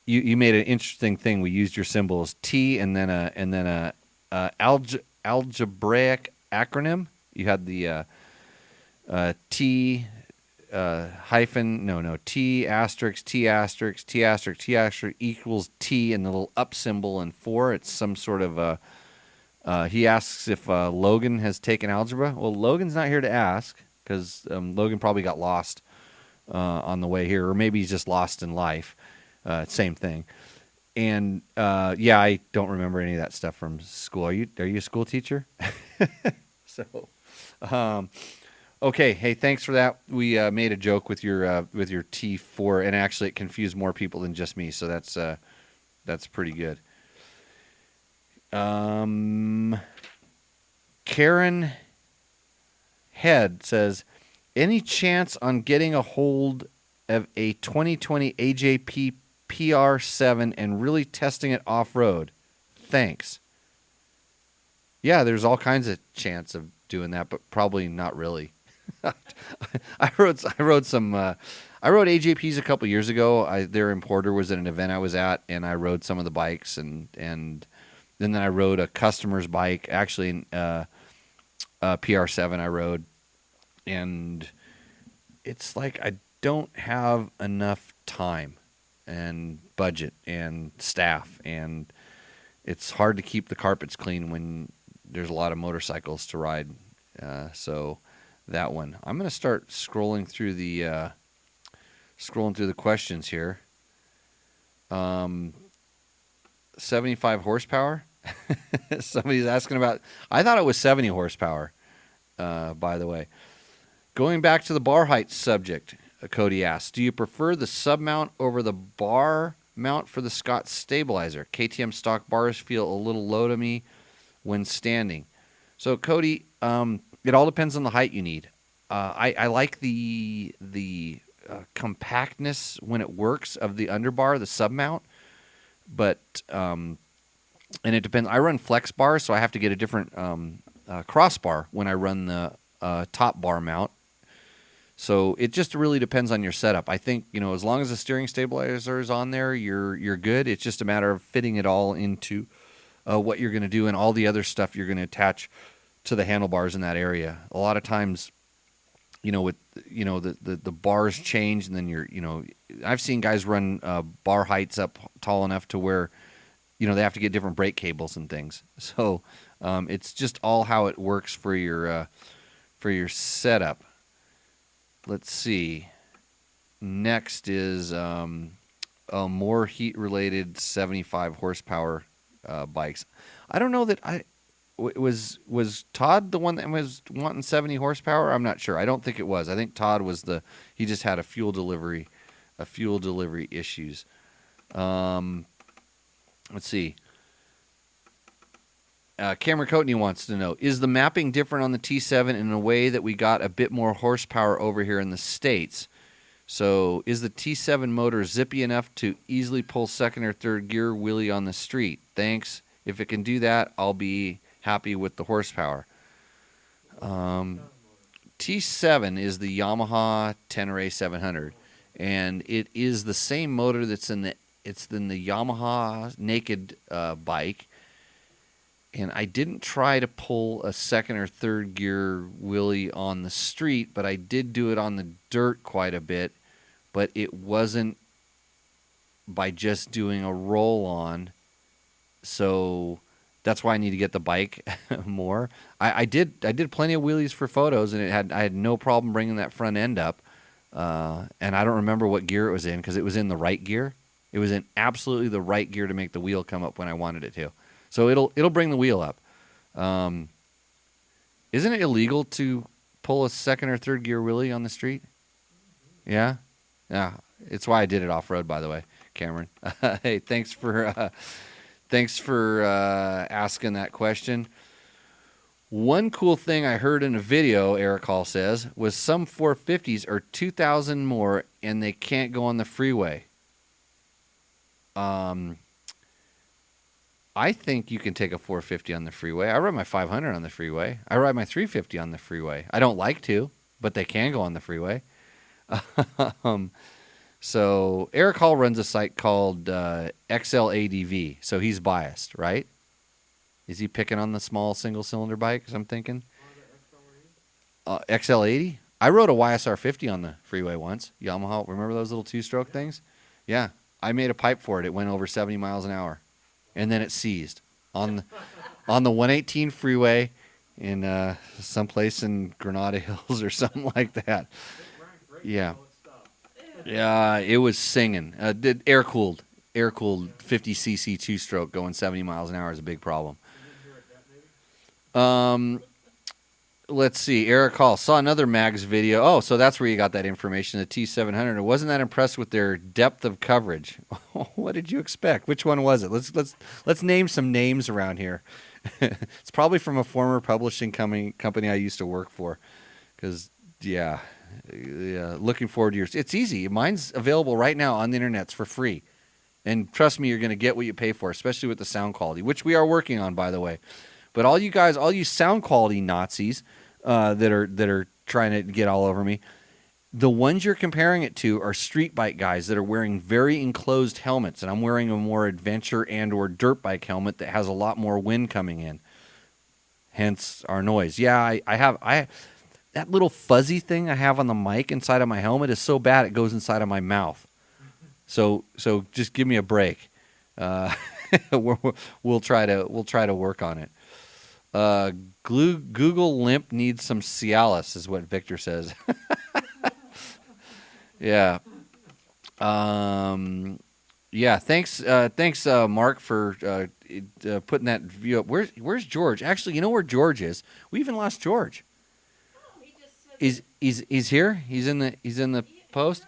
you made an interesting thing. We used your symbol T and then a algebraic acronym. You had the T T asterisk T asterisk T asterisk T asterisk equals T and the little up symbol and 4. It's some sort of he asks if Logan has taken algebra. Well, Logan's not here to ask because Logan probably got lost on the way here, or maybe he's just lost in life. Same thing. And I don't remember any of that stuff from school. Are you a school teacher? So, okay. Hey, thanks for that. We made a joke with your T4, and actually it confused more people than just me. So that's pretty good. Karen Head says, any chance on getting a hold of a 2020 AJP PR7 and really testing it off-road? Thanks. Yeah, there's all kinds of chance of doing that, but probably not really. I rode AJPs a couple years ago. Their importer was at an event I was at, and I rode some of the bikes, and then I rode a customer's bike, actually PR7 I rode, and it's like I don't have enough time and budget and staff, and it's hard to keep the carpets clean when there's a lot of motorcycles to ride. So that one, I'm going to start scrolling through the questions here. 75 horsepower. Somebody's asking about. I thought it was 70 horsepower. By the way, going back to the bar height subject, Cody asks, do you prefer the sub mount over the bar mount for the Scott stabilizer? KTM stock bars feel a little low to me when standing. So Cody, it all depends on the height you need. I like the compactness when it works of the underbar, the sub mount, but and it depends. I run flex bars, so I have to get a different crossbar when I run the top bar mount. So it just really depends on your setup. I think, as long as the steering stabilizer is on there, you're good. It's just a matter of fitting it all into what you're going to do and all the other stuff you're going to attach to the handlebars in that area. A lot of times, with the bars change, and then I've seen guys run bar heights up tall enough to where they have to get different brake cables and things. So it's just all how it works for your setup. Let's see. Next is more heat-related 75 horsepower bikes. I don't know that Was Todd the one that was wanting 70 horsepower? I'm not sure. I don't think it was. I think Todd was he just had a fuel delivery issues. Let's see. Cameron Coatney wants to know, is the mapping different on the T7 in a way that we got a bit more horsepower over here in the States? So is the T7 motor zippy enough to easily pull second or third gear wheelie on the street? Thanks. If it can do that, I'll be happy with the horsepower. T7 is the Yamaha Tenere 700, and it is the same motor that's in the Yamaha Naked bike. And I didn't try to pull a second or third gear wheelie on the street, but I did do it on the dirt quite a bit. But it wasn't by just doing a roll-on. So that's why I need to get the bike more. I did plenty of wheelies for photos, and I had no problem bringing that front end up. And I don't remember what gear it was in because it was in the right gear. It was in absolutely the right gear to make the wheel come up when I wanted it to. So it'll bring the wheel up. Isn't it illegal to pull a second or third gear wheelie on the street? Yeah? Yeah. It's why I did it off-road, by the way, Cameron. Hey, thanks for asking that question. One cool thing I heard in a video, Eric Hall says, was some 450s are 2,000 more and they can't go on the freeway. I think you can take a 450 on the freeway. I ride my 500 on the freeway. I ride my 350 on the freeway. I don't like to, but they can go on the freeway. So Eric Hall runs a site called XLADV, so he's biased, right? Is he picking on the small single-cylinder bikes, I'm thinking? XL80? I rode a YSR 50 on the freeway once. Yamaha, remember those little two-stroke things? Yeah, I made a pipe for it. It went over 70 miles an hour. And then it seized on the 118 freeway in someplace in Granada Hills or something like that. Yeah. Yeah, it was singing. Air cooled 50cc two-stroke going 70 miles an hour is a big problem. Let's see. Eric Hall saw another Mags video. Oh, so that's where you got that information, the T700. I wasn't that impressed with their depth of coverage. What did you expect? Which one was it? Let's name some names around here. It's probably from a former publishing company I used to work for. Because, yeah, looking forward to yours. It's easy. Mine's available right now on the internet for free. And trust me, you're going to get what you pay for, especially with the sound quality, which we are working on, by the way. But all you sound quality Nazis that are trying to get all over me, the ones you're comparing it to are street bike guys that are wearing very enclosed helmets, and I'm wearing a more adventure and or dirt bike helmet that has a lot more wind coming in. Hence our noise. Yeah, I have that little fuzzy thing I have on the mic inside of my helmet is so bad it goes inside of my mouth. So just give me a break. We'll try to work on it. Google Limp needs some Cialis, is what Victor says. Yeah. Yeah. Thanks, Mark, for putting that view up. Where's George? Actually, you know where George is? We even lost George. Oh, he just said He's here. He's in the post.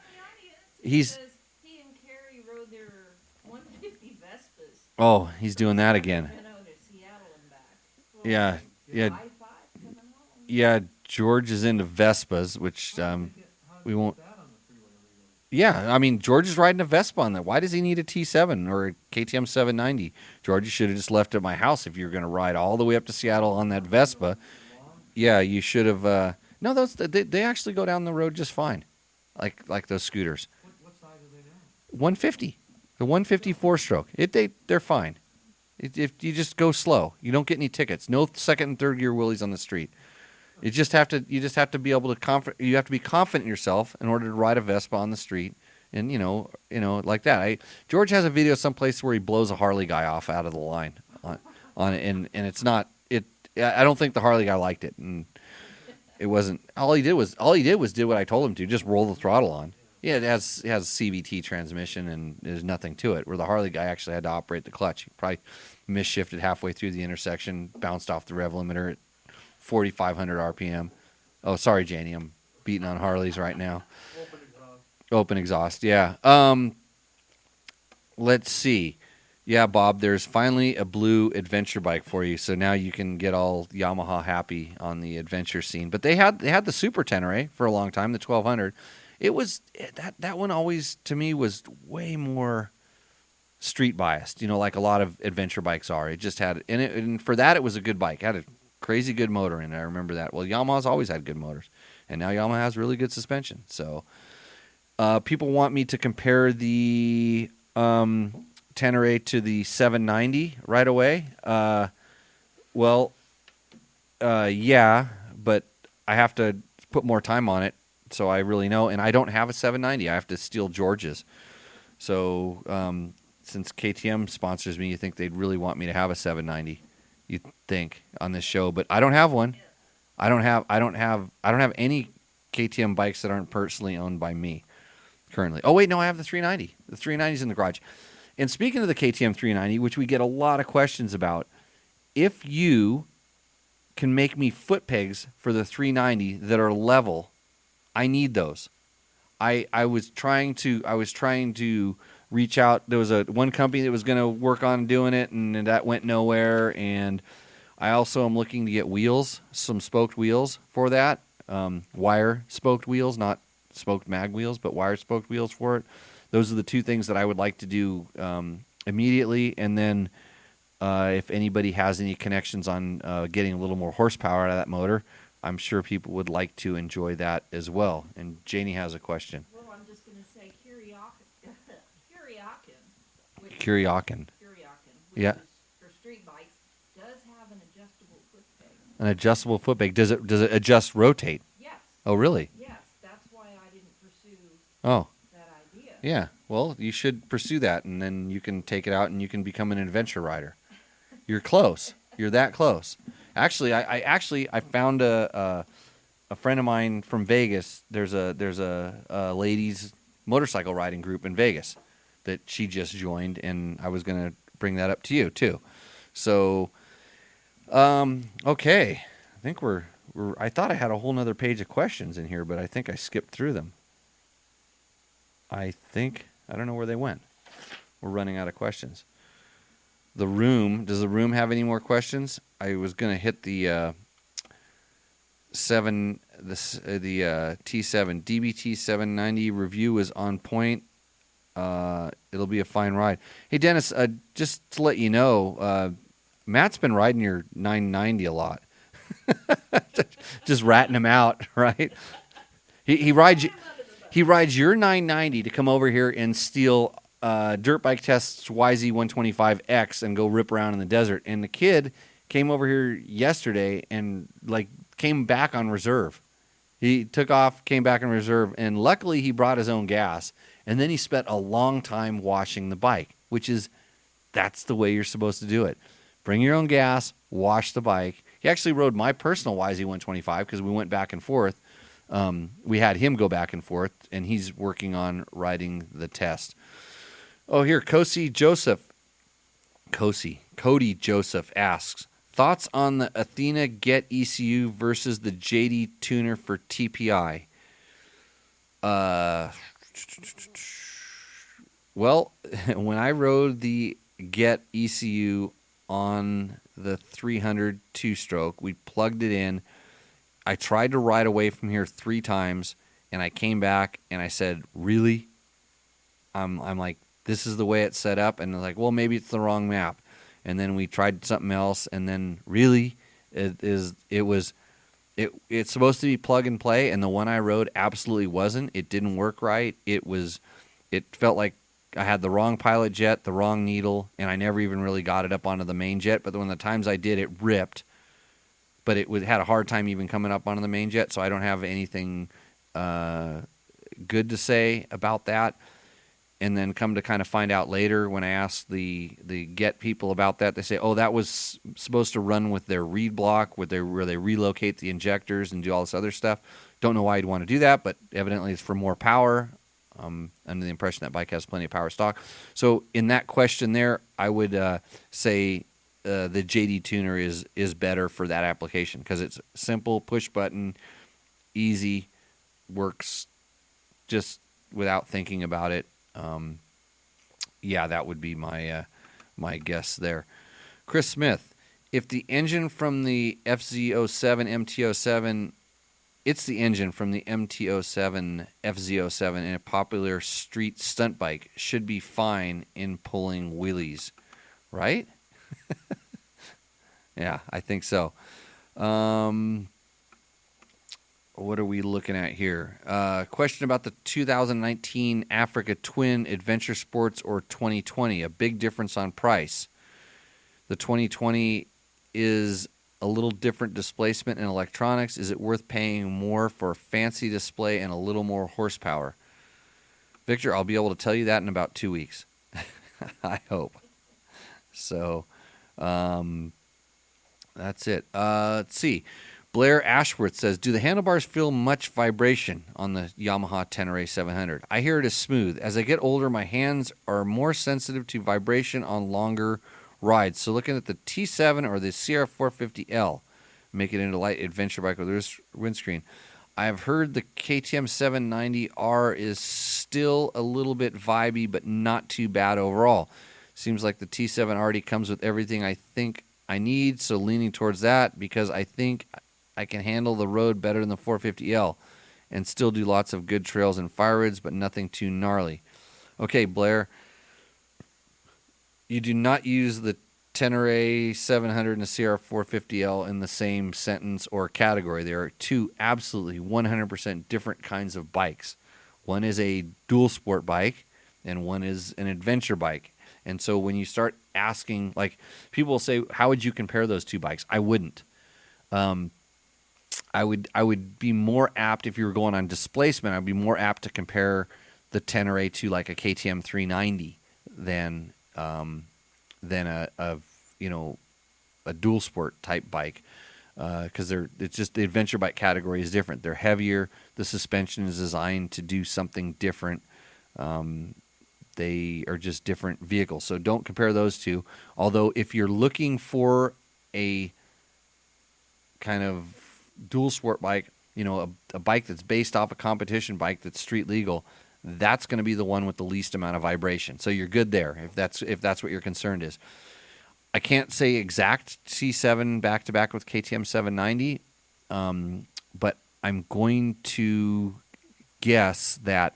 He's in the audience because he and Carrie rode their 150 Vespas. Oh, he's doing that again. Went out to Seattle and back. Yeah. Yeah. Wi-Fi coming home. Yeah. George is into Vespas, which we won't. Yeah, I mean, George is riding a Vespa on there. Why does he need a T7 or a KTM 790? George, you should have just left at my house if you're going to ride all the way up to Seattle on that Vespa. Yeah, you should have. No, they actually go down the road just fine, like those scooters. What size are they now? 150, the 150 four-stroke. They're fine. If you just go slow, you don't get any tickets. No second and third gear wheelies on the street. You just have to be able to you have to be confident in yourself in order to ride a Vespa on the street, and you know like that. George has a video someplace where he blows a Harley guy off out of the line on it, and it's not it. I don't think the Harley guy liked it, and it wasn't. All he did was did what I told him to, just roll the throttle on. Yeah, it has CVT transmission, and there's nothing to it. Where the Harley guy actually had to operate the clutch. He probably misshifted halfway through the intersection, bounced off the rev limiter at 4,500 RPM. Oh, sorry, Janie, I'm beating on Harleys right now. Open exhaust, yeah. Let's see. Yeah, Bob, there's finally a blue adventure bike for you, so now you can get all Yamaha happy on the adventure scene. But they had the Super Tenere for a long time, the 1200. It was that one always to me was way more street biased, like a lot of adventure bikes are. It just had and for that it was a good bike. It had a crazy good motor in it. I remember that. Well, Yamaha's always had good motors, and now Yamaha has really good suspension. So people want me to compare the Tenere to the 790 right away. Yeah, but I have to put more time on it, so I really know. And I don't have a 790. I have to steal George's. So since KTM sponsors me, you think they'd really want me to have a 790? You think on this show, but I don't have one. I don't have any KTM bikes that aren't personally owned by me currently. Oh wait, no, I have the 390. The 390's in the garage. And speaking of the KTM 390, which we get a lot of questions about, if you can make me foot pegs for the 390 that are level, I need those. I was trying to reach out. There was one company that was going to work on doing it, and that went nowhere. And I also am looking to get wheels, some spoked wheels for that, wire spoked wheels, not spoked mag wheels, but wire spoked wheels for it. Those are the two things that I would like to do immediately. And then if anybody has any connections on getting a little more horsepower out of that motor, I'm sure people would like to enjoy that as well. And Janie has a question. Well, I'm just going to say Kuryakin. Which Yeah. is, for street bikes, does have an adjustable foot peg. An adjustable foot peg. Does it adjust rotate? Yes. Oh, really? Yes, that's why I didn't pursue Oh, that idea. yeah. Well, you should pursue that, and then you can take it out and you can become an adventure rider. You're close. You're that close. Actually, I found a friend of mine from Vegas. There's a ladies motorcycle riding group in Vegas that she just joined, and I was going to bring that up to you too. So, okay, I think we're. I thought I had a whole nother page of questions in here, but I think I skipped through them. I don't know where they went. We're running out of questions. Does the room have any more questions? I was going to hit the T7 DBT 790 review is on point. It'll be a fine ride. Hey Dennis, just to let you know, Matt's been riding your 990 a lot. Just ratting him out, right? He rides your 990 to come over here and steal Dirt Bike Test's YZ125X and go rip around in the desert. And the kid came over here yesterday and came back on reserve. He took off, came back in reserve, and luckily he brought his own gas. And then he spent a long time washing the bike, that's the way you're supposed to do it. Bring your own gas, wash the bike. He actually rode my personal YZ125 because we went back and forth. We had him go back and forth, and he's working on riding the test. Oh, here, Cody Joseph asks, thoughts on the Athena Get ECU versus the JD tuner for TPI? Well, when I rode the Get ECU on the 300 two-stroke, we plugged it in. I tried to ride away from here 3 times, and I came back and I said, really? I'm like, this is the way it's set up? And they're like, well, maybe it's the wrong map. And then we tried something else, and then really, it's supposed to be plug and play, and the one I rode absolutely wasn't. It didn't work right. It felt like I had the wrong pilot jet, the wrong needle, and I never even really got it up onto the main jet. But when the times I did, it ripped. But it had a hard time even coming up onto the main jet, so I don't have anything good to say about that. And then come to kind of find out later when I asked the Get people about that, they say, oh, that was supposed to run with their reed block where they relocate the injectors and do all this other stuff. Don't know why you'd want to do that, but evidently it's for more power. under the impression that bike has plenty of power stock. So in that question there, I would say the JD Tuner is better for that application because it's simple, push button, easy, works just without thinking about it. Yeah, that would be my my guess there. Chris Smith, if the engine from the FZ07 MT07, it's the engine from the MT07 FZ07 in a popular street stunt bike, should be fine in pulling wheelies, right? Yeah, I think so. What are we looking at here? Question about the 2019 Africa Twin Adventure Sports or 2020. A big difference on price. The 2020 is a little different displacement and electronics. Is it worth paying more for a fancy display and a little more horsepower? Victor, I'll be able to tell you that in about 2 weeks. I hope. So, that's it. Let's see. Blair Ashworth says, do the handlebars feel much vibration on the Yamaha Tenere 700? I hear it is smooth. As I get older, my hands are more sensitive to vibration on longer rides. So looking at the T7 or the CR450L, make it into light adventure bike with a windscreen. I have heard the KTM 790R is still a little bit vibey, but not too bad overall. Seems like the T7 already comes with everything I think I need, so leaning towards that because I think I can handle the road better than the 450L and still do lots of good trails and fire rids, but nothing too gnarly. Okay, Blair, you do not use the Tenere 700 and the CR450L in the same sentence or category. They are two absolutely 100% different kinds of bikes. One is a dual sport bike, and one is an adventure bike. And so when you start asking, like, people will say, how would you compare those two bikes? I wouldn't. I would be more apt, if you were going on displacement, I'd be more apt to compare the Tenere to like a KTM 390 than a dual sport type bike, because it's just the adventure bike category is different. They're heavier. The suspension is designed to do something different. They are just different vehicles. So don't compare those two. Although if you're looking for a kind of dual sport bike, a bike that's based off a competition bike that's street legal, that's going to be the one with the least amount of vibration. So you're good there if that's what your concern is. I can't say exact C7 back to back with KTM 790, but I'm going to guess that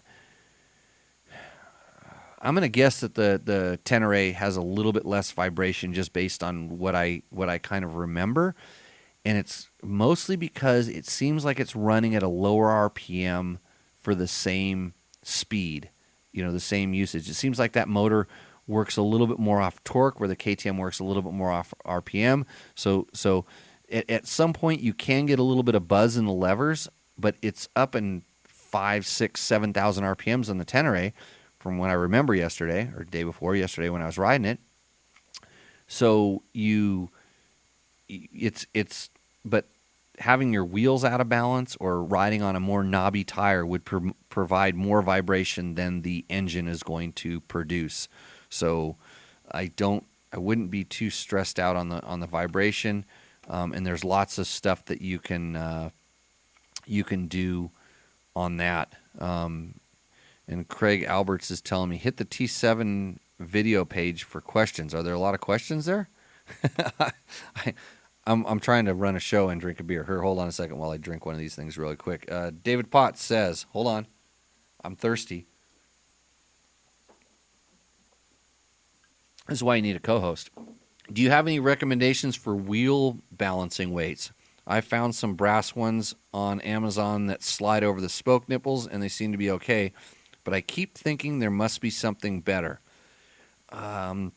the Tenere has a little bit less vibration just based on what I kind of remember. And it's mostly because it seems like it's running at a lower RPM for the same speed, the same usage. It seems like that motor works a little bit more off torque, where the KTM works a little bit more off RPM. So at some point you can get a little bit of buzz in the levers, but it's up in 5, 6, 7,000 RPMs on the Tenere from what I remember yesterday or day before yesterday when I was riding it. So but having your wheels out of balance or riding on a more knobby tire would provide more vibration than the engine is going to produce. So I wouldn't be too stressed out on the vibration. And there's lots of stuff that you can do on that. And Craig Alberts is telling me, hit the T7 video page for questions. Are there a lot of questions there? I'm trying to run a show and drink a beer. Here, hold on a second while I drink one of these things really quick. David Potts says, hold on, I'm thirsty. This is why you need a co-host. Do you have any recommendations for wheel balancing weights? I found some brass ones on Amazon that slide over the spoke nipples, and they seem to be okay. But I keep thinking there must be something better. I've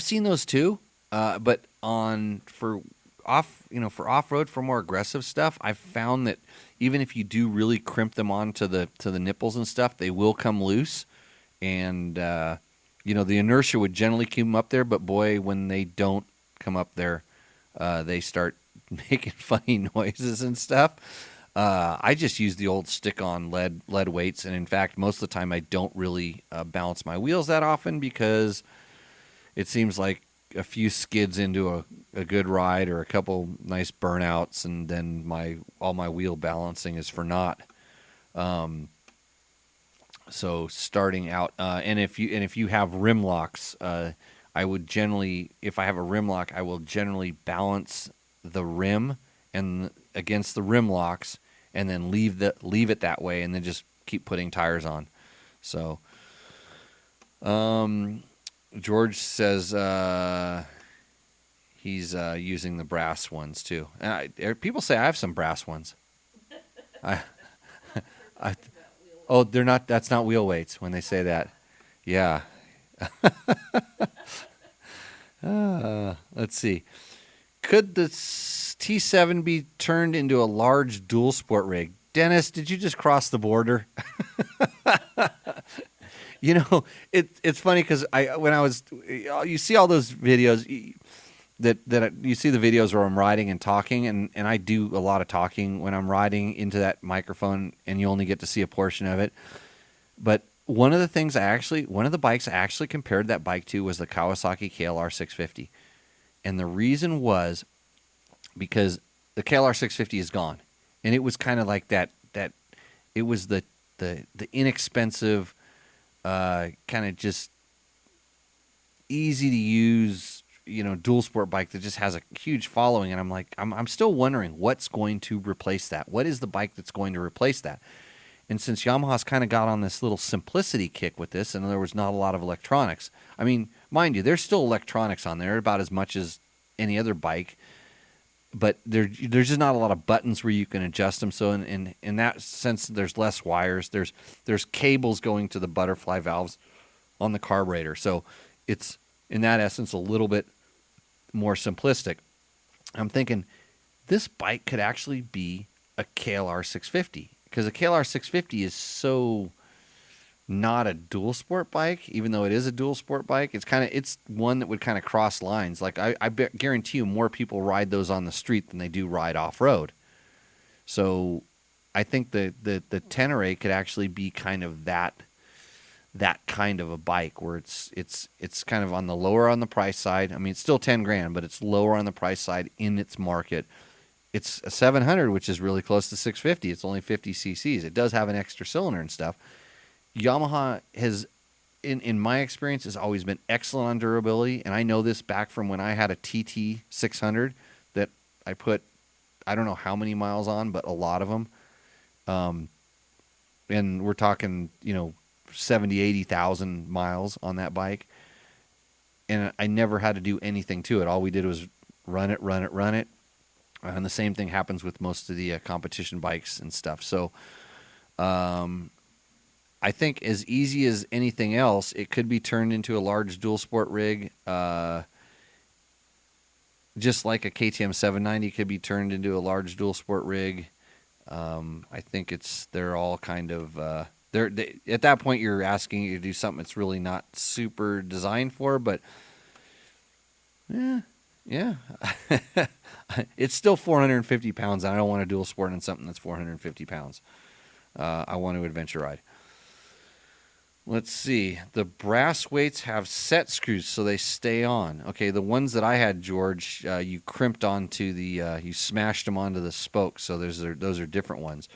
seen those too, but for off-road, for more aggressive stuff, I've found that even if you do really crimp them onto the nipples and stuff, they will come loose, and the inertia would generally keep them up there. But boy, when they don't come up there, they start making funny noises and stuff. I just use the old stick-on lead weights, and in fact, most of the time I don't really balance my wheels that often because it seems like a few skids into a good ride or a couple nice burnouts, and then all my wheel balancing is for naught. So starting out, and if you have rim locks, I would generally, if I have a rim lock, I will generally balance the rim and against the rim locks, and then leave it that way, and then just keep putting tires on. So, George says he's using the brass ones too, and people say I have some brass ones. Oh, they're not. That's not wheel weights when they say that. Yeah. Let's see. Could the T7 be turned into a large dual sport rig? Dennis, did you just cross the border? It's funny because you see all those videos that you see the videos where I'm riding and talking, and I do a lot of talking when I'm riding into that microphone, and you only get to see a portion of it. But one of the bikes I actually compared that bike to was the Kawasaki KLR 650. And the reason was because the KLR 650 is gone. And it was kind of like that it was the inexpensive, kind of just easy to use, dual sport bike that just has a huge following. And I'm like, I'm still wondering what's going to replace that. What is the bike that's going to replace that? And since Yamaha's kind of got on this little simplicity kick with this, and there was not a lot of electronics. I mean, mind you, there's still electronics on there, about as much as any other bike. But there's just not a lot of buttons where you can adjust them. So in that sense, there's less wires. There's cables going to the butterfly valves on the carburetor. So it's, in that essence, a little bit more simplistic. I'm thinking this bike could actually be a KLR 650. Because a KLR 650 is so not a dual sport bike, even though it is a dual sport bike. It's one that would kind of cross lines. Like I guarantee you more people ride those on the street than they do ride off road. So I think the Tenere could actually be kind of that kind of a bike where it's kind of on the lower on the price side. I mean, it's still $10,000, but it's lower on the price side in its market. It's a 700, which is really close to 650. It's only 50 cc's. It does have an extra cylinder and stuff. Yamaha has, in my experience, has always been excellent on durability, and I know this back from when I had a TT 600 that I put, I don't know how many miles on, but a lot of them. And we're talking, 70, 80,000 miles on that bike. And I never had to do anything to it. All we did was run it. And the same thing happens with most of the competition bikes and stuff. So I think as easy as anything else, it could be turned into a large dual sport rig. Just like a KTM 790 could be turned into a large dual sport rig. I think they're all kind of... at that point, you're asking you to do something that's really not super designed for, but yeah. It's still 450 pounds, and I don't want to dual sport in something that's 450 pounds. I want to adventure ride. Let's see. The brass weights have set screws, so they stay on. Okay, the ones that I had, George, you crimped onto you smashed them onto the spokes, so those are different ones.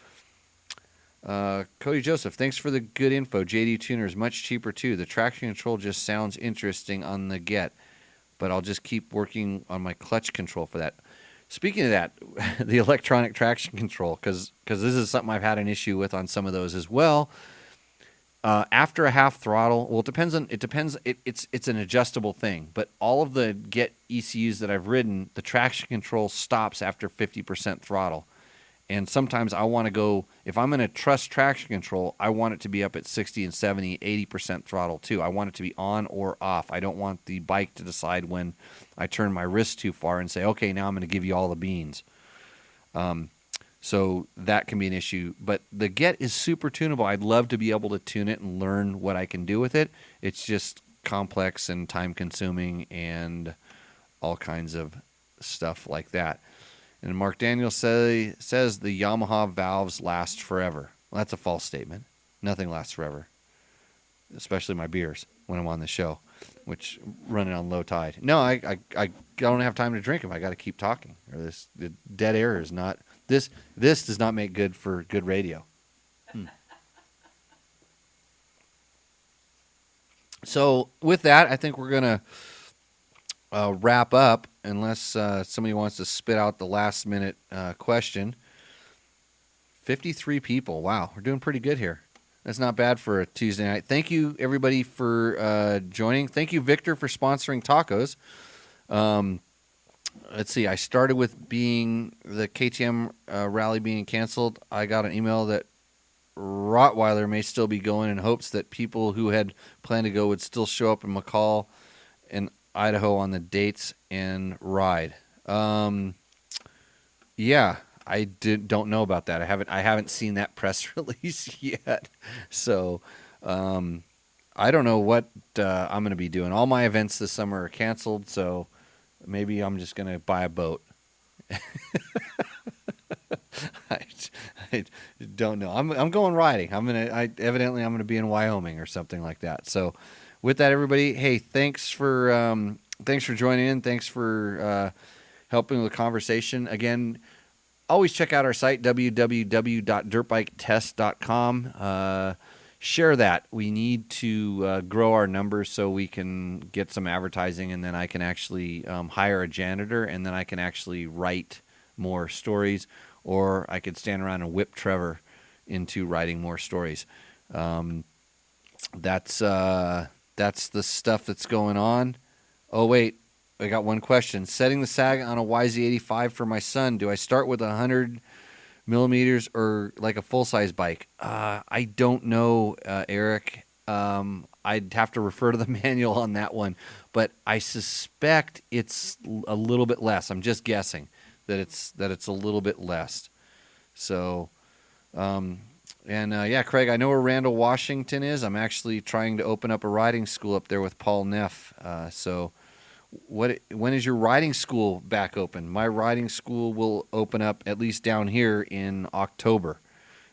Cody Joseph, thanks for the good info. JD Tuner is much cheaper too. The traction control just sounds interesting on the Get, but I'll just keep working on my clutch control for that. Speaking of that, the electronic traction control, because this is something I've had an issue with on some of those as well. After a half throttle, well, it depends. It's an adjustable thing, but all of the Get ECUs that I've ridden, the traction control stops after 50% throttle. And sometimes I want to go, if I'm going to trust traction control, I want it to be up at 60 and 70, 80% throttle too. I want it to be on or off. I don't want the bike to decide when I turn my wrist too far and say, okay, now I'm going to give you all the beans. So that can be an issue. But the Get is super tunable. I'd love to be able to tune it and learn what I can do with it. It's just complex and time consuming and all kinds of stuff like that. And Mark Daniel says the Yamaha valves last forever. Well, that's a false statement. Nothing lasts forever, especially my beers when I'm on the show, which running on low tide. No, I don't have time to drink them. I got to keep talking, or the dead air is not. This does not make good for good radio. So with that, I think we're gonna wrap up, unless somebody wants to spit out the last minute question. 53 people. Wow, we're doing pretty good here. That's not bad for a Tuesday night. Thank you, everybody, for joining. Thank you, Victor, for sponsoring tacos. Let's see. I started with being the KTM rally being canceled. I got an email that Rottweiler may still be going in hopes that people who had planned to go would still show up in McCall and Idaho on the dates and ride. Yeah. I don't know about that. I haven't seen that press release yet. So I don't know what I'm going to be doing. All my events this summer are canceled, so maybe I'm just going to buy a boat. I don't know. I'm going riding. Evidently I'm going to be in Wyoming or something like that. So with that, everybody, hey, thanks for joining in. Thanks for helping with the conversation. Again, always check out our site, www.dirtbiketest.com. Share that. We need to grow our numbers so we can get some advertising, and then I can actually hire a janitor, and then I can actually write more stories, or I could stand around and whip Trevor into writing more stories. That's the stuff that's going on. Oh, wait. I got one question. Setting the sag on a YZ85 for my son. Do I start with 100 millimeters or like a full-size bike? I don't know, Eric. I'd have to refer to the manual on that one. But I suspect it's a little bit less. I'm just guessing that it's a little bit less. So, yeah, Craig, I know where Randall, Washington is. I'm actually trying to open up a riding school up there with Paul Neff. So when is your riding school back open? My riding school will open up, at least down here, in October,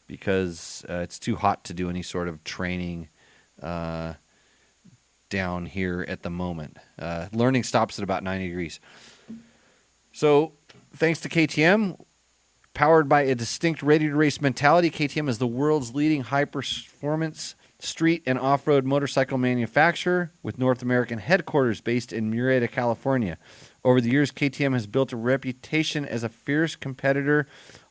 because it's too hot to do any sort of training down here at the moment. Learning stops at about 90 degrees. So thanks to KTM, powered by a distinct ready-to-race mentality, KTM is the world's leading high-performance street and off-road motorcycle manufacturer with North American headquarters based in Murrieta, California. Over the years, KTM has built a reputation as a fierce competitor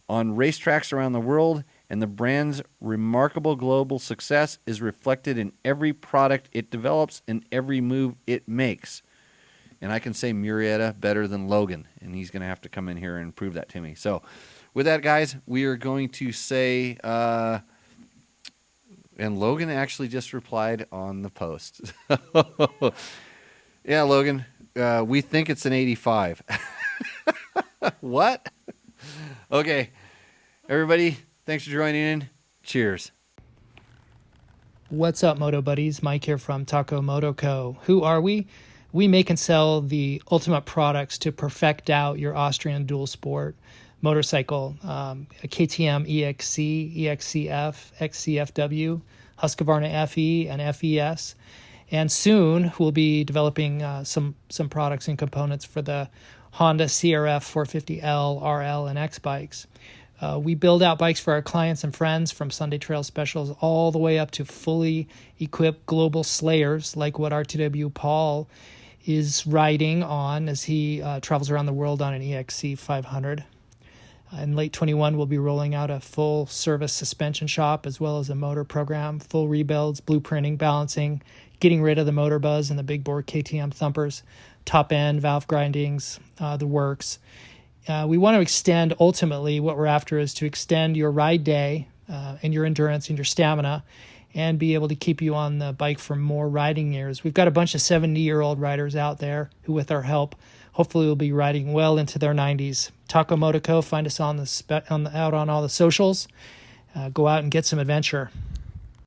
on racetracks around the world, and the brand's remarkable global success is reflected in every product it develops and every move it makes. And I can say Murrieta better than Logan, and he's going to have to come in here and prove that to me. So with that, guys, we are going to say... and Logan actually just replied on the post. Yeah, Logan, we think it's an 85. What? Okay. Everybody, thanks for joining in. Cheers. What's up, Moto Buddies? Mike here from Taco Moto Co. Who are we? We make and sell the ultimate products to perfect out your Austrian dual sport motorcycle, a KTM EXC, EXCF, XCFW, Husqvarna FE, and FES. And soon we'll be developing some products and components for the Honda CRF 450L, RL, and X bikes. We build out bikes for our clients and friends, from Sunday Trail specials all the way up to fully equipped global slayers like what RTW Paul is riding on as he travels around the world on an EXC 500. In late 21, we'll be rolling out a full service suspension shop as well as a motor program, full rebuilds, blueprinting, balancing, getting rid of the motor buzz and the big bore KTM thumpers, top end, valve grindings, the works. We want to extend, ultimately, what we're after is to extend your ride day and your endurance and your stamina and be able to keep you on the bike for more riding years. We've got a bunch of 70-year-old riders out there who, with our help, hopefully will be riding well into their 90s. Taco Moto Co. Find us out on all the socials. Go out and get some adventure.